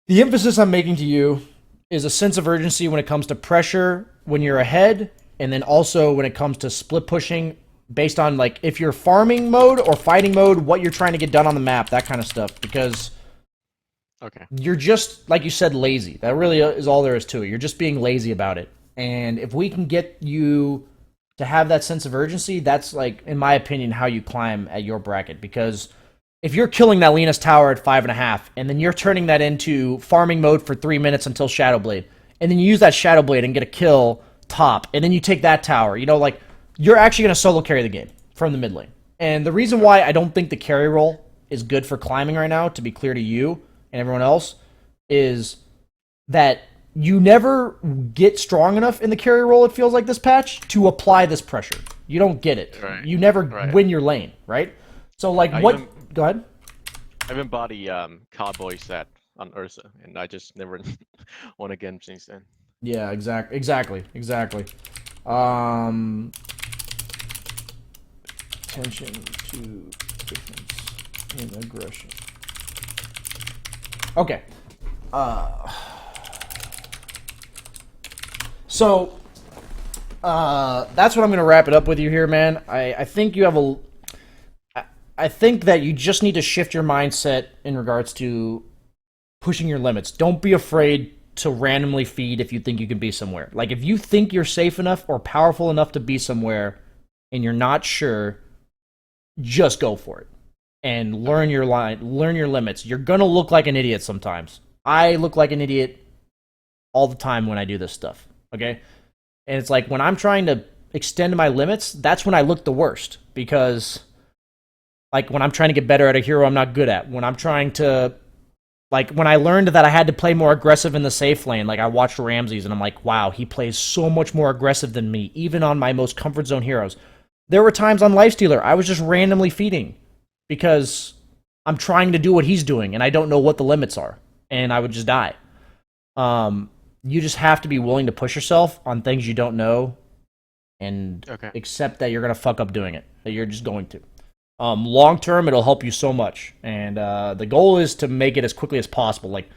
the emphasis I'm making to you is a sense of urgency when it comes to pressure when you're ahead, and then also when it comes to split pushing based on like if you're farming mode or fighting mode, what you're trying to get done on the map, that kind of stuff. Because Okay. you're just, like you said, lazy. That really is all there is to it. You're just being lazy about it. And if we can get you to have that sense of urgency, that's like, in my opinion, how you climb at your bracket. Because if you're killing that Lena's tower at 5.5, and then you're turning that into farming mode for 3 minutes until Shadowblade, and then you use that Shadowblade and get a kill top, and then you take that tower, like, you're actually going to solo carry the game from the mid lane. And the reason why I don't think the carry role is good for climbing right now, to be clear to you and everyone else, is that you never get strong enough in the carry role, it feels like, this patch, to apply this pressure. You don't get it. Right. You never Right. win your lane, right? So, like, I what... even- Go ahead. I even bought the cowboy set on Ursa, and I just never won again since then. Yeah, exactly. Attention to difference in aggression. Okay. So, that's what I'm going to wrap it up with you here, man. I think you have I think that you just need to shift your mindset in regards to pushing your limits. Don't be afraid to randomly feed if you think you can be somewhere. Like, if you think you're safe enough or powerful enough to be somewhere and you're not sure, just go for it. And learn your limits. You're going to look like an idiot sometimes. I look like an idiot all the time when I do this stuff, okay? And it's like, when I'm trying to extend my limits, that's when I look the worst. Because, like, when I'm trying to get better at a hero I'm not good at, when I'm trying to... Like, when I learned that I had to play more aggressive in the safe lane, like, I watched Ramses, and I'm like, wow, he plays so much more aggressive than me, even on my most comfort zone heroes. There were times on Lifestealer, I was just randomly feeding, because I'm trying to do what he's doing, and I don't know what the limits are, and I would just die. You just have to be willing to push yourself on things you don't know, and accept that you're going to fuck up doing it, that you're just going to. Long term, it'll help you so much, and the goal is to make it as quickly as possible. Like,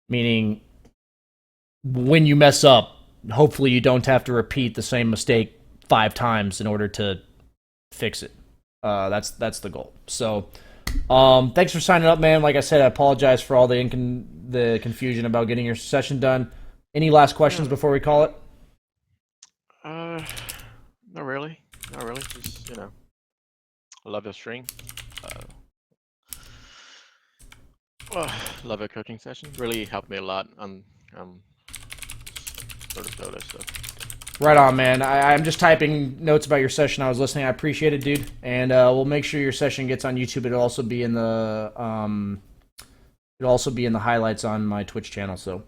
meaning, when you mess up, hopefully you don't have to repeat the same mistake 5 times in order to fix it. That's the goal. So, thanks for signing up, man. Like I said, I apologize for all the confusion about getting your session done. Any last questions before we call it? Not really. Just, I love your stream. Love your coaching session. Really helped me a lot on sort of Dota stuff. Right on, man. I'm just typing notes about your session. I was listening. I appreciate it, dude. And we'll make sure your session gets on YouTube. It'll also be in the highlights on my Twitch channel. So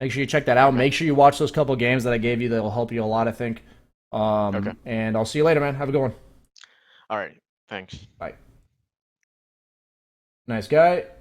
make sure you check that out. Make sure you watch those couple games that I gave you. That'll help you a lot, I think. And I'll see you later, man. Have a good one. All right. Thanks. Bye. Nice guy.